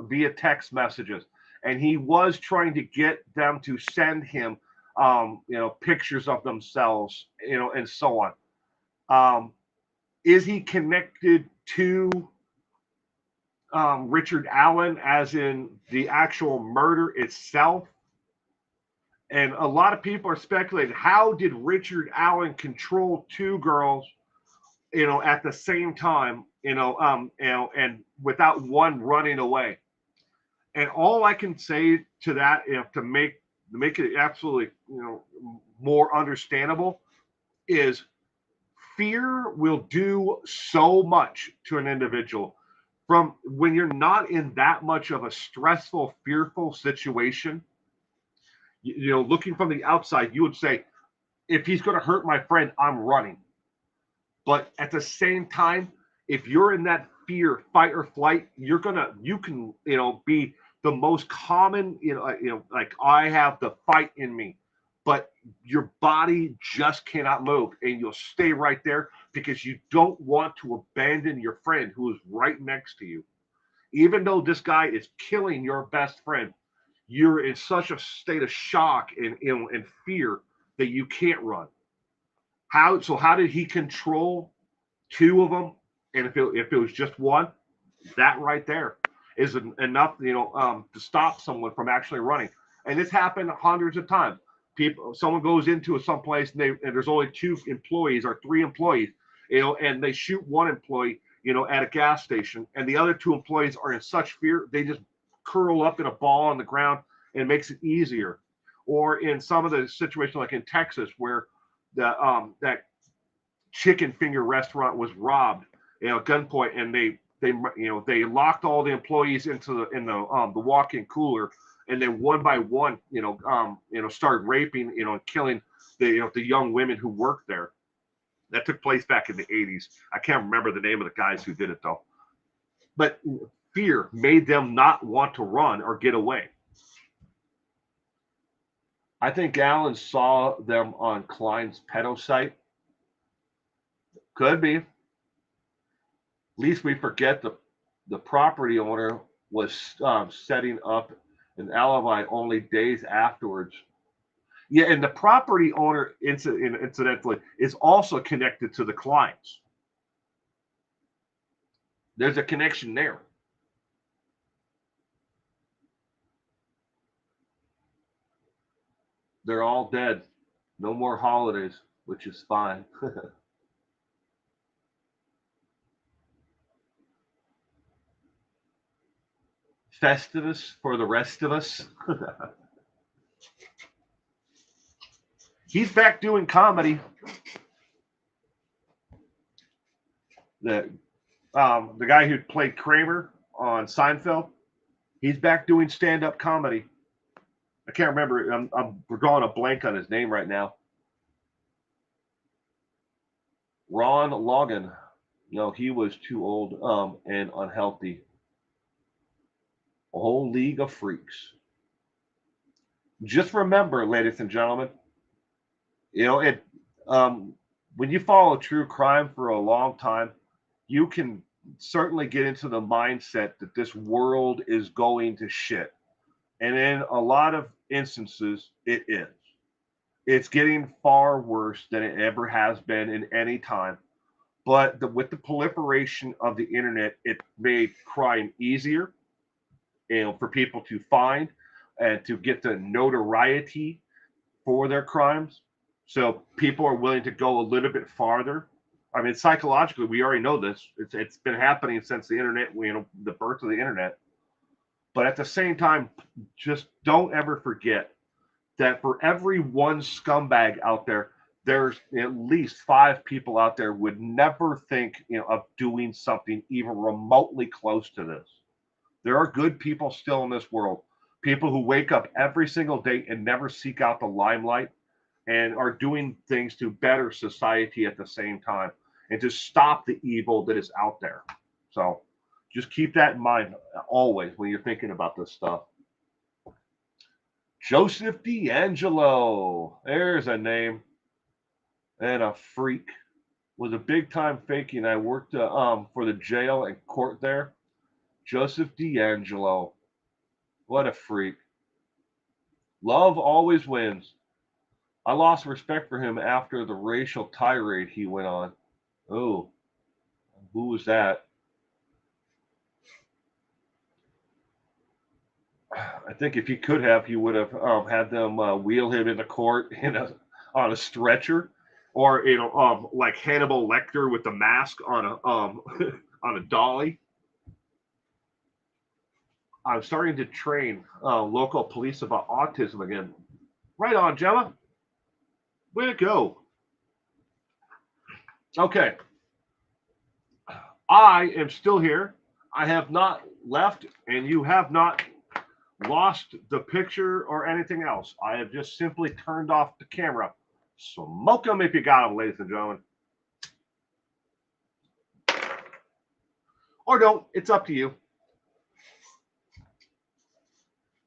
via text messages, and he was trying to get them to send him, pictures of themselves, and so on. Is he connected to Richard Allen, as in the actual murder itself? And a lot of people are speculating, how did Richard Allen control 2 girls, at the same time, and without one running away? And all I can say to that, to make it absolutely, more understandable, is fear will do so much to an individual. From when you're not in that much of a stressful, fearful situation, looking from the outside, you would say, if he's going to hurt my friend, I'm running. But at the same time, if you're in that fear, fight or flight, you can, be the most common, like, I have the fight in me, but your body just cannot move, and you'll stay right there because you don't want to abandon your friend who is right next to you. Even though this guy is killing your best friend, you're in such a state of shock and fear that you can't run. How did he control 2 of them? And if it was just one, that right there is enough, to stop someone from actually running. And this happened hundreds of times. Someone goes into someplace, and there's only 2 employees or 3 employees, and they shoot one employee, at a gas station, and the other 2 employees are in such fear they just curl up in a ball on the ground, and it makes it easier. or in some of the situations like in Texas where the that chicken finger restaurant was robbed, at gunpoint, and they locked all the employees into the walk-in cooler, and then one by one, started raping, and killing the young women who worked there. That took place back in the 80s. I can't remember the name of the guys who did it though. But fear made them not want to run or get away. I think Allen saw them on Klein's pedo site. Could be. At least we forget the property owner was setting up an alibi only days afterwards. Yeah, and the property owner, incidentally, is also connected to the Kleins. There's a connection there. They're all dead. No more holidays, which is fine. Festivus for the rest of us. He's back doing comedy. The guy who played Kramer on Seinfeld, he's back doing stand-up comedy. I can't remember. I'm drawing a blank on his name right now. Ron Logan. No, he was too old and unhealthy. A whole league of freaks. Just remember, ladies and gentlemen, it when you follow true crime for a long time, you can certainly get into the mindset that this world is going to shit. And in a lot of instances, it is. It's getting far worse than it ever has been in any time. But with the proliferation of the internet, it made crime easier, for people to find and to get the notoriety for their crimes. So people are willing to go a little bit farther. I mean, psychologically, we already know this. It's been happening since the internet, the birth of the internet. But at the same time, just don't ever forget that for every one scumbag out there, there's at least 5 people out there would never think, of doing something even remotely close to this. There are good people still in this world. People who wake up every single day and never seek out the limelight and are doing things to better society at the same time and to stop the evil that is out there. So just keep that in mind always when you're thinking about this stuff. Joseph D'Angelo. There's a name. And a freak. Was a big time fakie. I worked for the jail and court there. Joseph D'Angelo. What a freak. Love always wins. I lost respect for him after the racial tirade he went on. Oh, who was that? I think if he could have, he would have had them wheel him into court on a stretcher, or like Hannibal Lecter with the mask on a on a dolly. I'm starting to train local police about autism again. Right on, Gemma. Way to go. Okay. I am still here. I have not left, and you have not lost the picture or anything else. I have just simply turned off the camera. Smoke them if you got them, ladies and gentlemen. Or don't. It's up to you.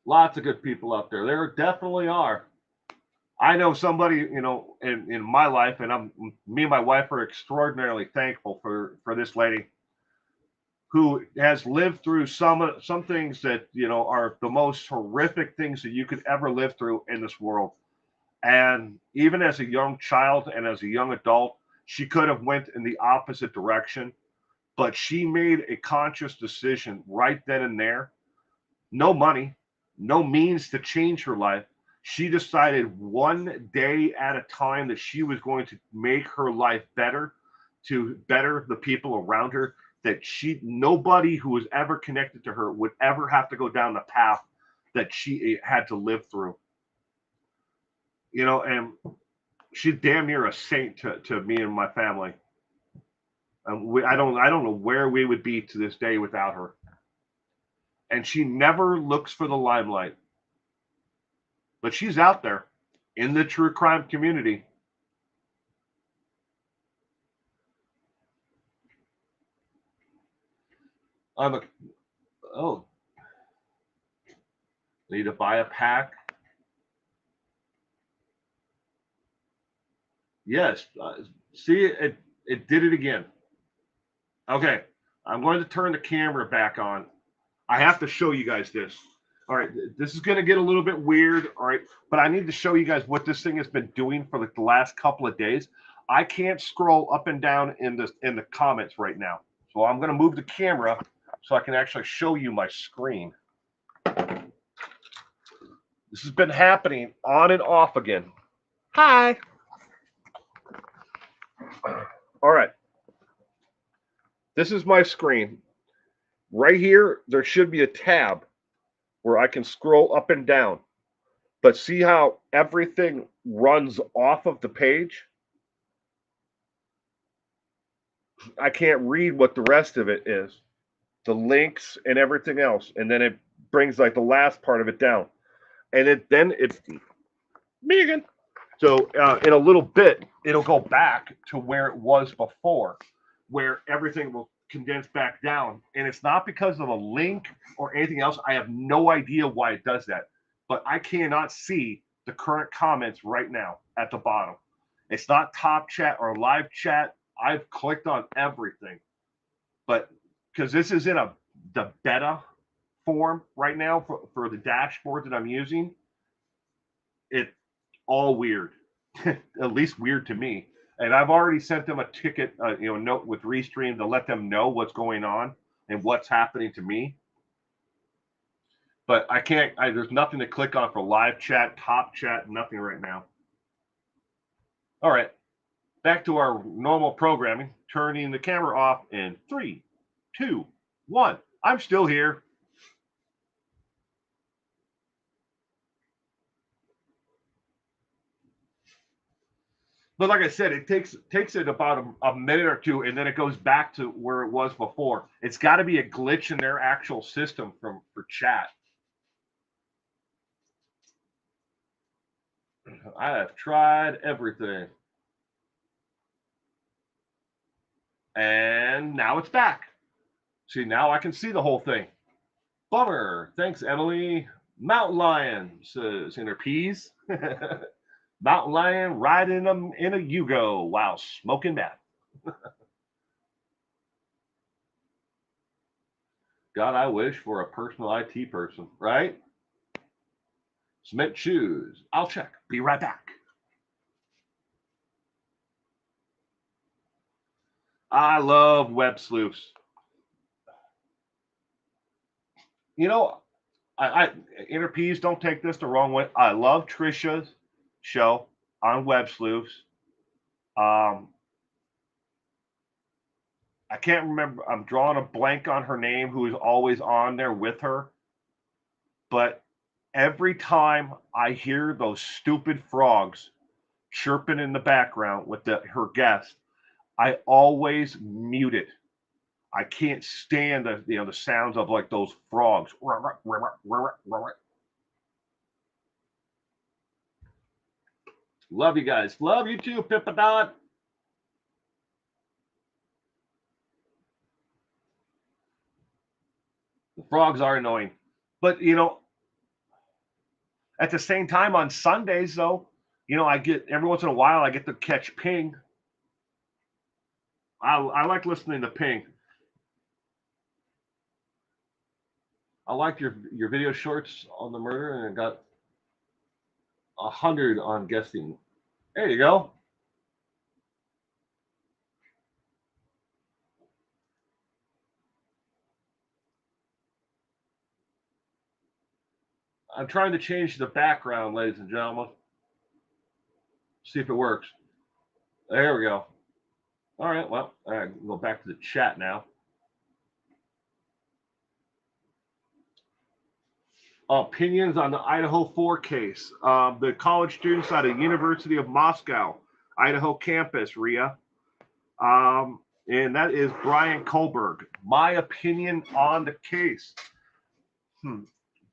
Lots of good people out there. There definitely are. I know somebody, in my life, and me and my wife are extraordinarily thankful for this lady who has lived through some things that are the most horrific things that you could ever live through in this world. And even as a young child and as a young adult, she could have went in the opposite direction, but she made a conscious decision right then and there. No money, no means to change her life. She decided one day at a time that she was going to make her life better, to better the people around her, that nobody who was ever connected to her would ever have to go down the path that she had to live through. you know, and she's damn near a saint to me and my family. I don't know where we would be to this day without her. And she never looks for the limelight, but she's out there in the true crime community. I'm a oh, need to buy a pack. Yes, see it did it again. Okay, I'm going to turn the camera back on. I have to show you guys this. All right, this is going to get a little bit weird. All right, but I need to show you guys what this thing has been doing for like the last couple of days. I can't scroll up and down in the comments right now, so I'm going to move the camera so I can actually show you my screen. This has been happening on and off again. Hi. All right. This is my screen. Right here, there should be a tab where I can scroll up and down. But see how everything runs off of the page? I can't read what the rest of it is. The links and everything else. And then it brings like the last part of it down. And then it's me again. So in a little bit, it'll go back to where it was before, where everything will condense back down. And it's not because of a link or anything else. I have no idea why it does that. But I cannot see the current comments right now at the bottom. It's not top chat or live chat. I've clicked on everything. But because this is in the beta form right now for the dashboard that I'm using, it's all weird, at least weird to me. And I've already sent them a ticket, note with Restream to let them know what's going on and what's happening to me. But I can't. There's nothing to click on for live chat, top chat, nothing right now. All right, back to our normal programming. Turning the camera off in 3, 2, 1. I'm still here. But like I said, it takes it about a minute or two, and then it goes back to where it was before. It's got to be a glitch in their actual system for chat. I have tried everything, and now it's back. See, now I can see the whole thing. Bummer. Thanks, Emily. Mountain Lion says in her peas. Mountain Lion riding them in a Yugo while smoking meth. God, I wish for a personal IT person, right? Cement shoes. I'll check. Be right back. I love web sleuths. You know, I inner peas, don't take this the wrong way. I love Trisha's show on web sleuths. Um, I can't remember. I'm drawing a blank on her name, who is always on there with her. But every time I hear those stupid frogs chirping in the background with her guest, I always mute it. I can't stand the sounds of like those frogs. Love you guys. Love you too, Pippadot. The frogs are annoying, but at the same time on Sundays though, I get every once in a while I get to catch Ping. I like listening to Ping. I liked your video shorts on the murder, and it got 100 on guessing. There you go. I'm trying to change the background, ladies and gentlemen. See if it works. There we go. All right. Well, all right. Go back to the chat now. Opinions on the Idaho 4 case. The college students at the University of Moscow, Idaho campus, RIA. And that is Brian Kohlberg. My opinion on the case.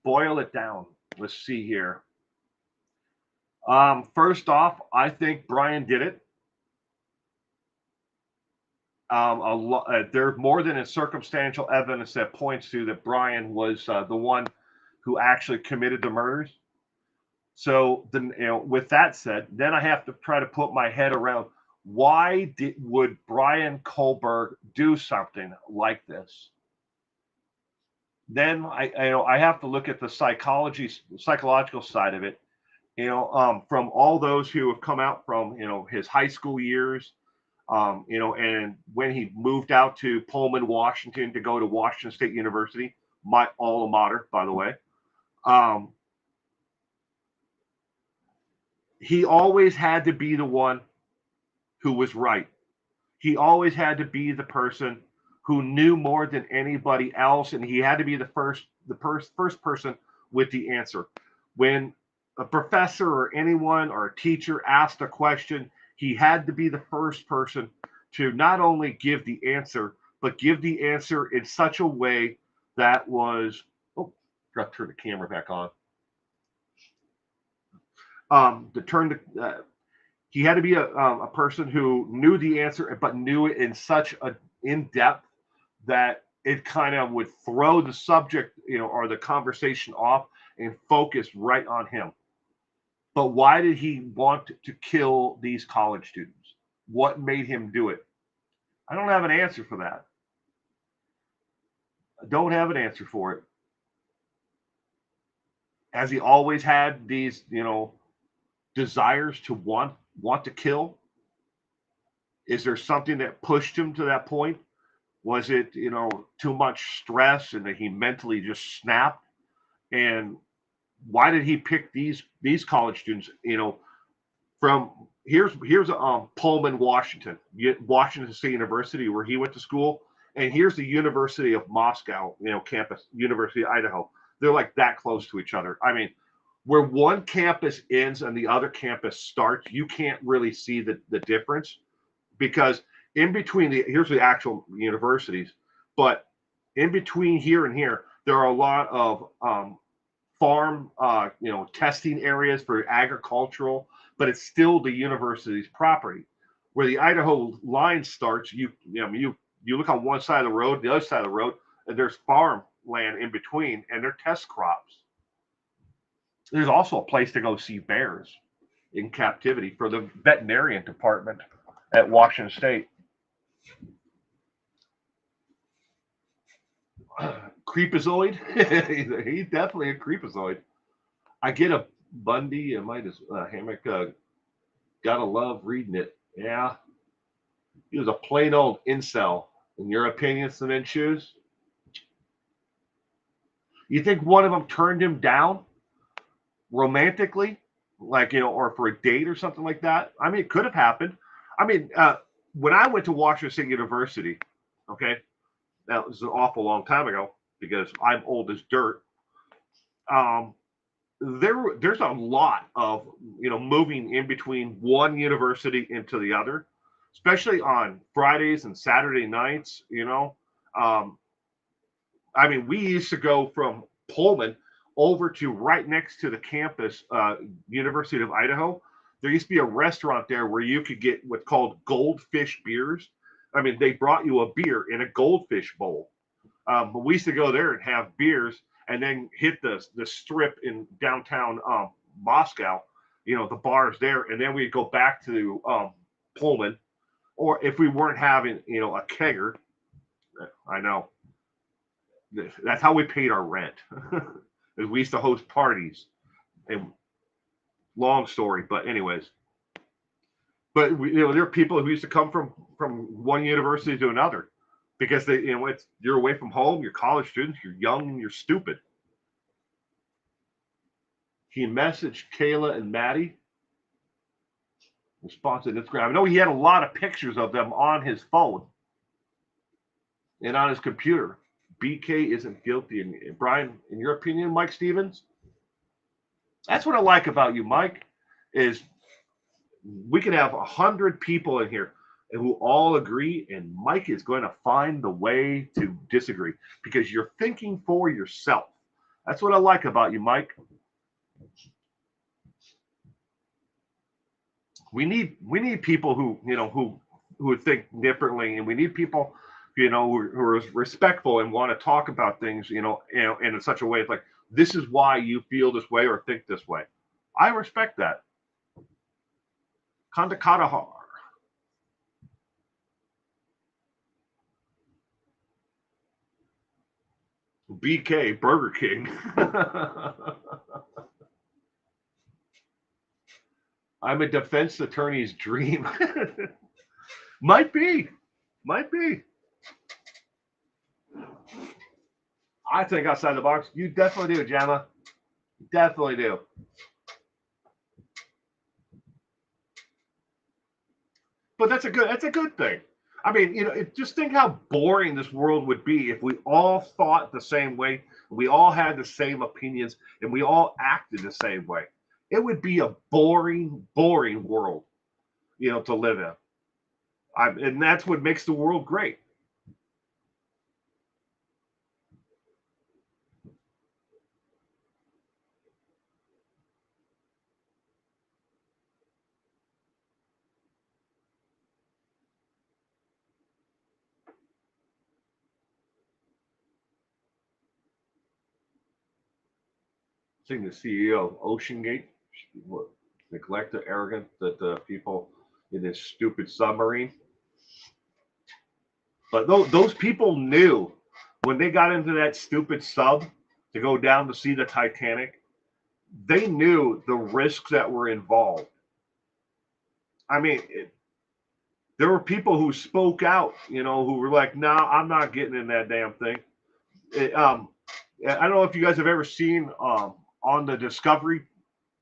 Boil it down. Let's see here. First off, I think Brian did it. There's more than a circumstantial evidence that points to that Brian was the one who actually committed the murders. So, with that said, then I have to try to put my head around why would Brian Kohlberg do something like this? Then I have to look at the psychological side of it. From all those who have come out from his high school years, and when he moved out to Pullman, Washington, to go to Washington State University, my alma mater, by the way. He always had to be the one who was right. He always had to be the person who knew more than anybody else, and he had to be the first person with the answer. When a professor or anyone or a teacher asked a question, he had to be the first person to not only give the answer, but give the answer in such a way that was. Oh, got to turn the camera back on. He had to be a person who knew the answer, but knew it in such a in depth that it kind of would throw the subject, or the conversation off and focus right on him. But why did he want to kill these college students? What made him do it? I don't have an answer for that. I don't have an answer for it. Has he always had these, desires to want to kill? Is there something that pushed him to that point? Was it, too much stress and that he mentally just snapped? And why did he pick these college students? From here's Pullman, Washington State University, where he went to school, and here's the University of Moscow, campus, University of Idaho. They're like that close to each other. I mean, where one campus ends and the other campus starts, you can't really see the difference, because in between here's the actual universities, but in between here and here, there are a lot of farm, testing areas for agricultural, but it's still the university's property. Where the Idaho line starts, you look on one side of the road, the other side of the road, and there's farm land in between, and they're test crops. There's also a place to go see bears in captivity for the veterinarian department at Washington State. Creepazoid? He's definitely a creepazoid. I get a Bundy and Midas Hammock. Gotta love reading it. Yeah. He was a plain old incel. In your opinion, Cement Shoes? You think one of them turned him down romantically? Like, or for a date or something like that? I mean, it could have happened. I mean, when I went to Washington State University, okay, that was an awful long time ago because I'm old as dirt. There's a lot of moving in between one university into the other, especially on Fridays and Saturday nights. I mean, we used to go from Pullman over to right next to the campus, University of Idaho. There used to be a restaurant there where you could get what's called goldfish beers. I mean, they brought you a beer in a goldfish bowl. But we used to go there and have beers and then hit the strip in downtown Moscow, the bars there. And then we'd go back to Pullman. Or if we weren't having, a kegger, I know. That's how we paid our rent. Is we used to host parties. And long story, but anyways. But there are people who used to come from one university to another because you're away from home, you're college students, you're young, and you're stupid. He messaged Kayla and Maddie. Response to Instagram. I know he had a lot of pictures of them on his phone and on his computer BK isn't guilty. And Brian, in your opinion, Mike Stevens, that's what I like about you, Mike, is we could have 100 people in here who all agree, and Mike is going to find the way to disagree because you're thinking for yourself. That's what I like about you, Mike. We need people who who think differently, and we need people who are respectful and want to talk about things in such a way it's like this is why you feel this way or think this way. I respect that. Kandakatahar. BK Burger King. I'm a defense attorney's dream. Might be. Might be. I think outside the box. You definitely do, Jamma. You definitely do. But that's a good thing. I mean, just think how boring this world would be if we all thought the same way, we all had the same opinions, and we all acted the same way. It would be a boring, boring world, to live in. And that's what makes the world great. Seeing the CEO of OceanGate, what, neglect the arrogance that the people in this stupid submarine. But those people knew when they got into that stupid sub to go down to see the Titanic, they knew the risks that were involved. I mean, there were people who spoke out, who were like, "No, nah, I'm not getting in that damn thing." It, I don't know if you guys have ever seen on the Discovery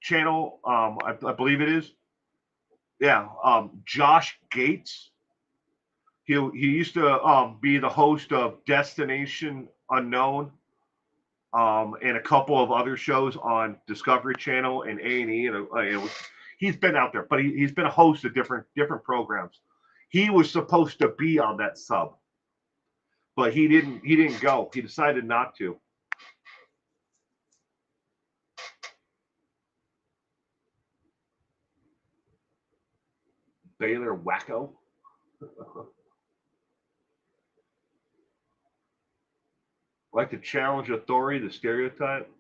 Channel. I believe it is. Yeah, Josh Gates. He used to be the host of Destination Unknown, and a couple of other shows on Discovery Channel and A&E. He's been out there, but he's been a host of different programs. He was supposed to be on that sub, but he didn't. He didn't go. He decided not to. Baylor Wacko. Like to challenge authority, the stereotype.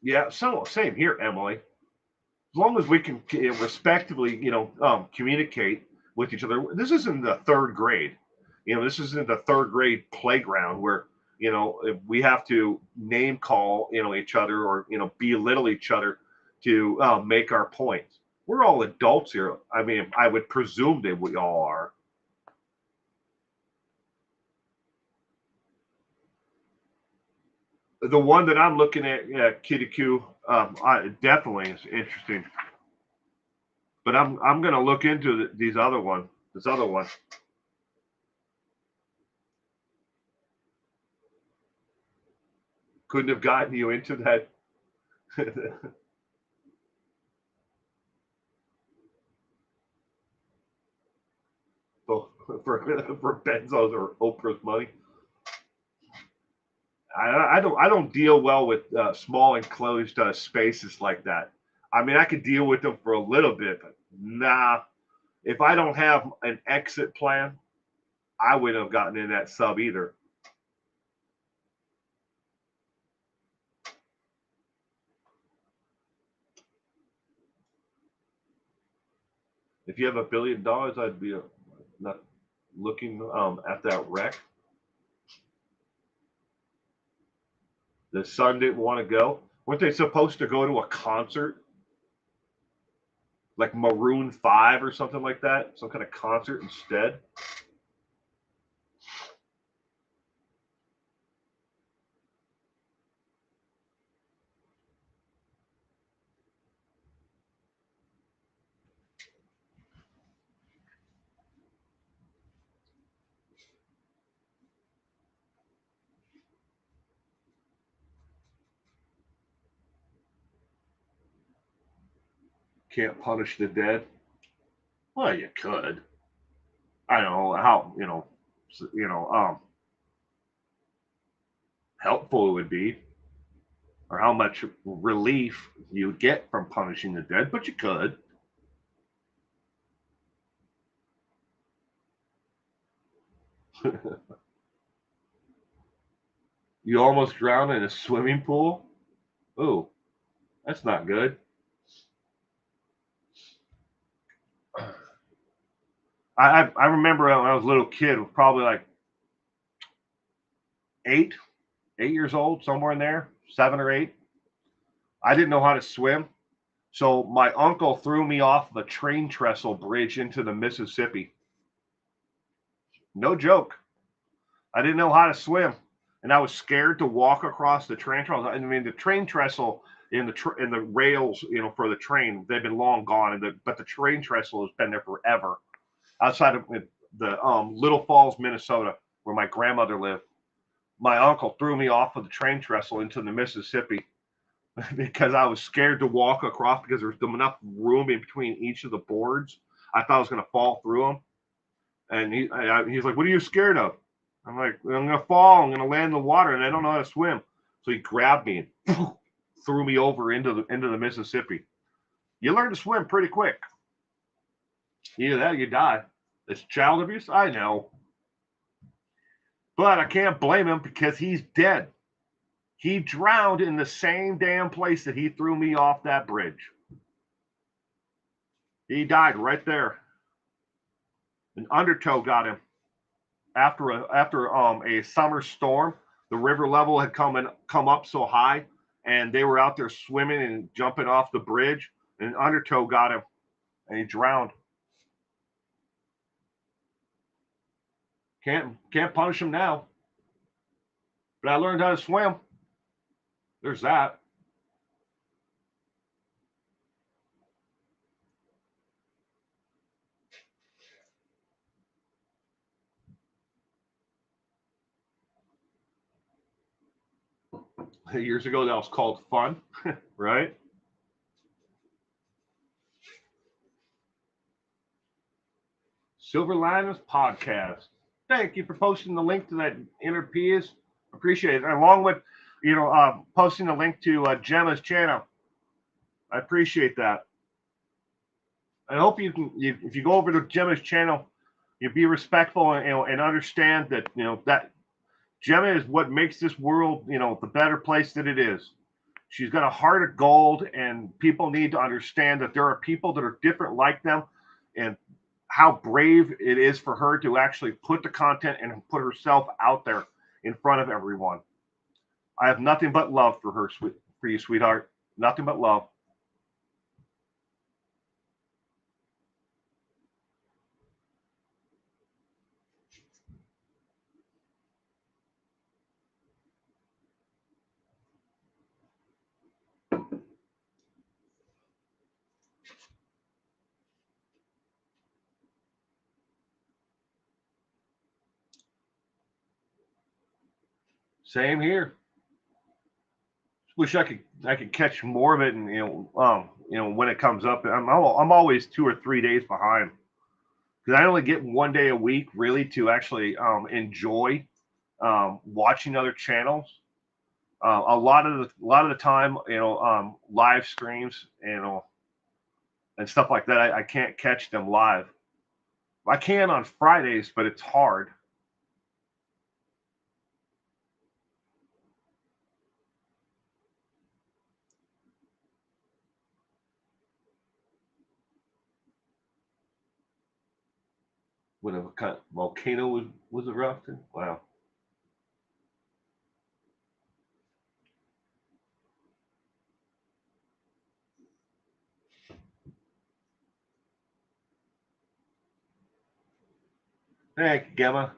Yeah, so same here, Emily. As long as we can respectively, communicate with each other. This isn't the third grade. This isn't the third grade playground where we have to name call each other or belittle each other to make our points. We're all adults here. I mean, I would presume that we all are. The one that I'm looking at, Kitty Q, definitely is interesting. But I'm going to look into these other one. This other one. Couldn't have gotten you into that. for Benzos or Oprah's money. I don't deal well with small enclosed spaces like that. I mean, I could deal with them for a little bit, but nah. If I don't have an exit plan, I wouldn't have gotten in that sub either. If you have $1 billion, I'd be not looking at that wreck. The son didn't want to go. Weren't they supposed to go to a concert? Like Maroon 5 or something like that? Some kind of concert instead? Can't punish the dead. Well, you could. I don't know how helpful it would be, or how much relief you'd get from punishing the dead, but you could. You almost drowned in a swimming pool. Ooh, that's not good. I remember when I was a little kid, probably like eight, 8 years old, somewhere in there, 7 or 8. I didn't know how to swim, so my uncle threw me off the train trestle bridge into the Mississippi. No joke. I didn't know how to swim, and I was scared to walk across the train trestle. I mean, the train trestle in the rails, for the train, they've been long gone, but the train trestle has been there forever. Outside of the Little Falls, Minnesota, where my grandmother lived, my uncle threw me off of the train trestle into the Mississippi because I was scared to walk across because there was enough room in between each of the boards. I thought I was going to fall through them. And he's like, "What are you scared of?" I'm like, "I'm going to fall. I'm going to land in the water, and I don't know how to swim." So he grabbed me and threw me over into the Mississippi. You learn to swim pretty quick. Either that or you die. It's child abuse, I know. But I can't blame him because he's dead. He drowned in the same damn place that he threw me off that bridge. He died right there. An undertow got him after a summer storm. The river level had come up so high, and they were out there swimming and jumping off the bridge. And an undertow got him, and he drowned. Can't punish him now. But I learned how to swim. There's that. Years ago, that was called fun, right? Silver Linings Podcast. Thank you for posting the link to that inner peas. Appreciate it. Along with, posting the link to Gemma's channel. I appreciate that. I hope if you go over to Gemma's channel, you be respectful and understand that that Gemma is what makes this world the better place that it is. She's got a heart of gold, and people need to understand that there are people that are different like them, and how brave it is for her to actually put the content and put herself out there in front of everyone. I have nothing but love for her, for you, sweetheart. Nothing but love. Same here. Wish I could catch more of it, and when it comes up. I'm always 2 or 3 days behind because I only get one day a week really to actually enjoy watching other channels. A lot of the time, live streams, and stuff like that. I can't catch them live. I can on Fridays, but it's hard. When a volcano was erupting. Wow. Thank you, Gemma.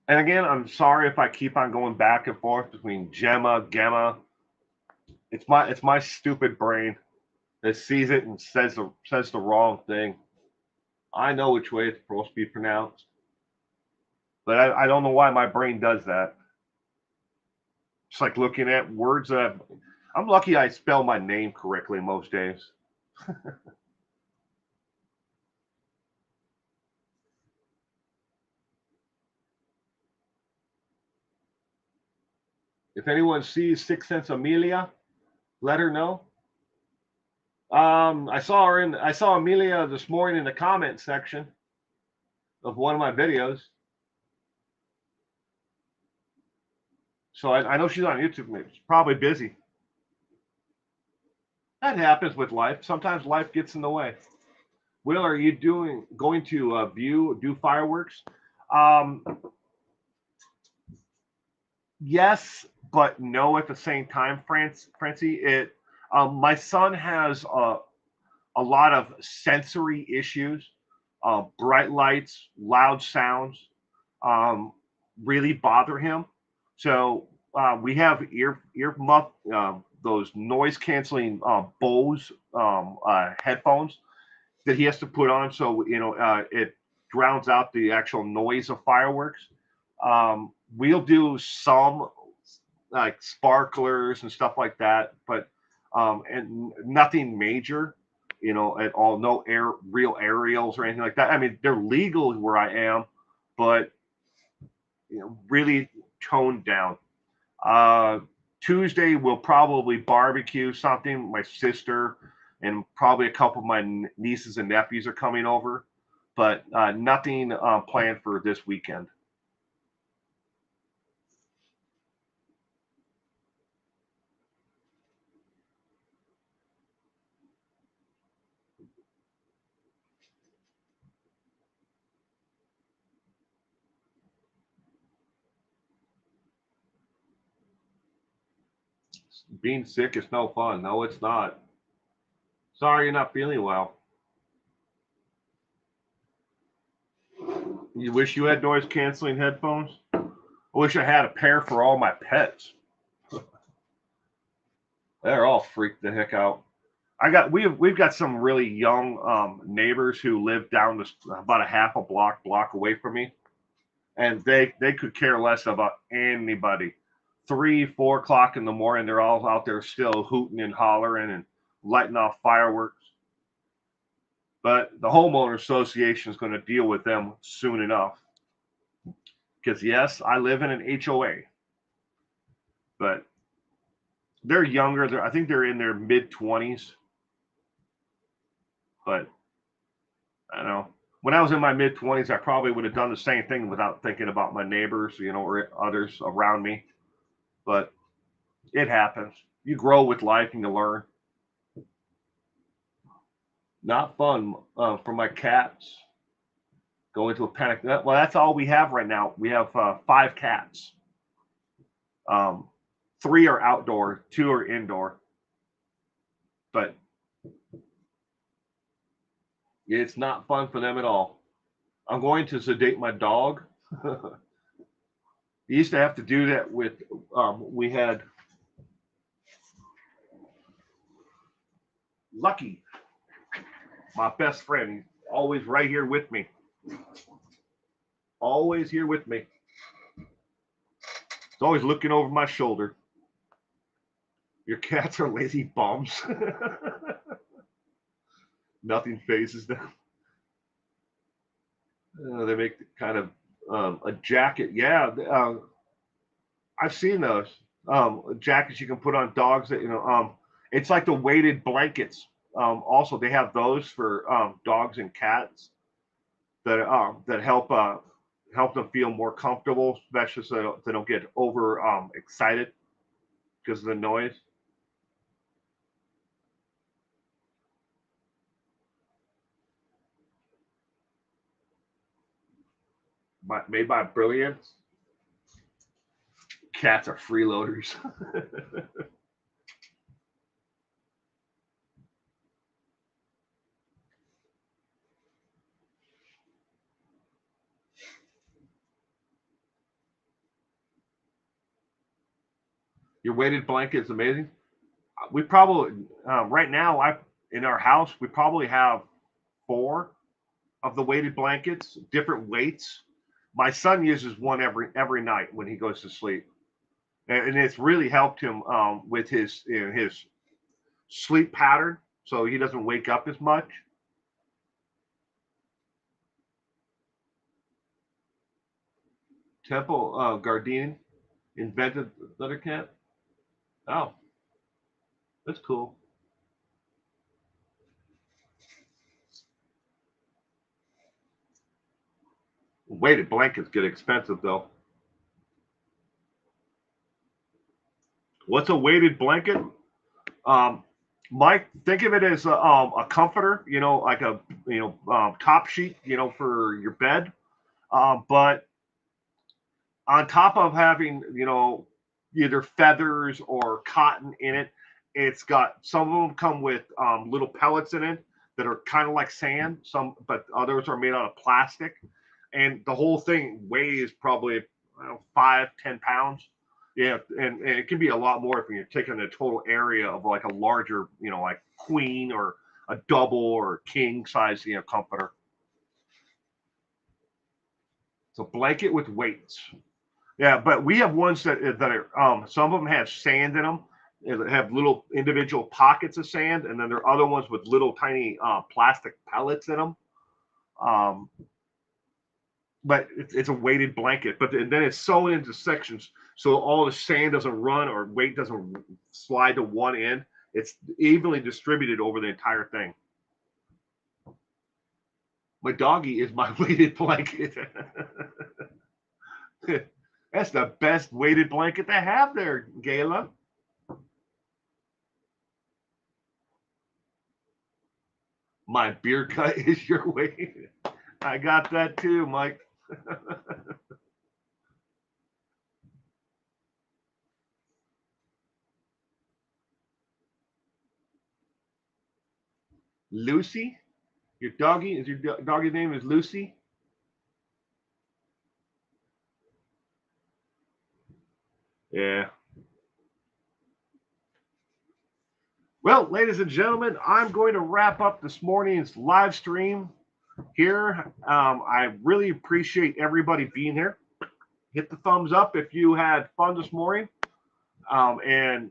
And again, I'm sorry if I keep on going back and forth between Gemma. It's my stupid brain that sees it and says the wrong thing. I know which way it's supposed to be pronounced, but I don't know why my brain does that. It's like looking at words that I'm lucky I spell my name correctly most days. If anyone sees Six Sense Amelia, let her know. I saw Amelia this morning in the comment section of one of my videos. So I know she's on YouTube. Maybe she's probably busy. That happens with life. Sometimes life gets in the way. Will, are you going to do fireworks? Um, yes, but no at the same time, Francie. My son has a lot of sensory issues, bright lights, loud sounds, um, really bother him. So we have those noise canceling Bose headphones that he has to put on, so it drowns out the actual noise of fireworks. We'll do some like sparklers and stuff like that, but and nothing major, at all. No real aerials or anything like that. I mean, they're legal where I am, but really toned down. Uh, Tuesday we'll probably barbecue something. My sister and probably a couple of my nieces and nephews are coming over, but nothing planned for this weekend. Being sick is no fun. No, it's not. Sorry you're not feeling well. You wish you had noise canceling headphones? I wish I had a pair for all my pets. They're all freaked the heck out. We've got some really young neighbors who live down about a half a block away from me, and they could care less about anybody. 3, 4 o'clock in the morning, they're all out there still hooting and hollering and lighting off fireworks. But the homeowner association is going to deal with them soon enough. Because yes, I live in an HOA, but they're younger. I think they're in their mid 20s. But I don't know. When I was in my mid 20s, I probably would have done the same thing without thinking about my neighbors, or others around me. But it happens. You grow with life and you learn. Not fun for my cats. Go into a panic. Well, that's all we have right now. We have 5 cats. 3 are outdoor, 2 are indoor. But it's not fun for them at all. I'm going to sedate my dog. We used to have to do that with, we had Lucky, my best friend. He's always right here with me. Always here with me. He's always looking over my shoulder. Your cats are lazy bums. Nothing phases them. They make kind of a jacket. Yeah, I've seen those jackets you can put on dogs. That it's like the weighted blankets. Also, they have those for dogs and cats that help them feel more comfortable, especially so they don't get over excited because of the noise. Made by Brilliance. Cats are freeloaders. Your weighted blanket is amazing. We probably right now I in our house we probably have 4 of the weighted blankets, different weights. My son uses one every night when he goes to sleep. and it's really helped him with his his sleep pattern, so he doesn't wake up as much. Temple Gardine invented leather cat. Oh, that's cool. Weighted blankets get expensive though. What's a weighted blanket? Um, Mike, think of it as a comforter, like a top sheet, for your bed. But on top of having, either feathers or cotton in it, it's got some of them come with little pellets in it that are kind of like sand. Some, but others are made out of plastic, and the whole thing weighs probably 5-10 pounds. Yeah, and it can be a lot more if you're taking the total area of like a larger, like queen or a double or king size, comforter. It's a blanket with weights. Yeah, but we have ones that are some of them have sand in them. They have little individual pockets of sand, and then there are other ones with little tiny plastic pellets in them. Um, but it's a weighted blanket, but then it's sewn into sections so all the sand doesn't run or weight doesn't slide to one end. It's evenly distributed over the entire thing. My doggy is my weighted blanket. That's the best weighted blanket they have there, Gayla. My beer cut is your weight. I got that too, Mike. Lucy, your doggy is your doggy's name is Lucy. Yeah. Well, ladies and gentlemen, I'm going to wrap up this morning's live stream here. I really appreciate everybody being here. Hit the thumbs up if you had fun this morning. And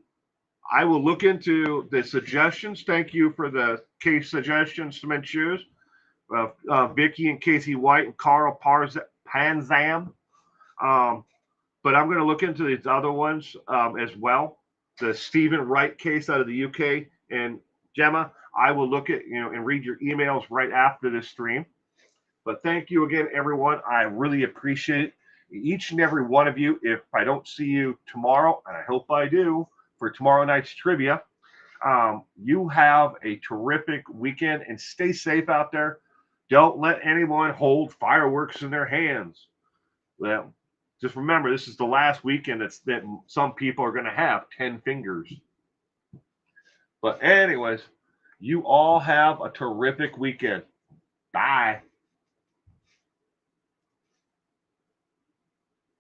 I will look into the suggestions. Thank you for the case suggestions, cement shoes. Vicky and Casey White and Carl Panzam. Um, but I'm going to look into these other ones as well. The Stephen Wright case out of the UK. And Gemma, I will look at, and read your emails right after this stream. But thank you again, everyone. I really appreciate each and every one of you. If I don't see you tomorrow, and I hope I do for tomorrow night's trivia, you have a terrific weekend and stay safe out there. Don't let anyone hold fireworks in their hands. Well, just remember, this is the last weekend that some people are going to have 10 fingers. But anyways, you all have a terrific weekend. Bye.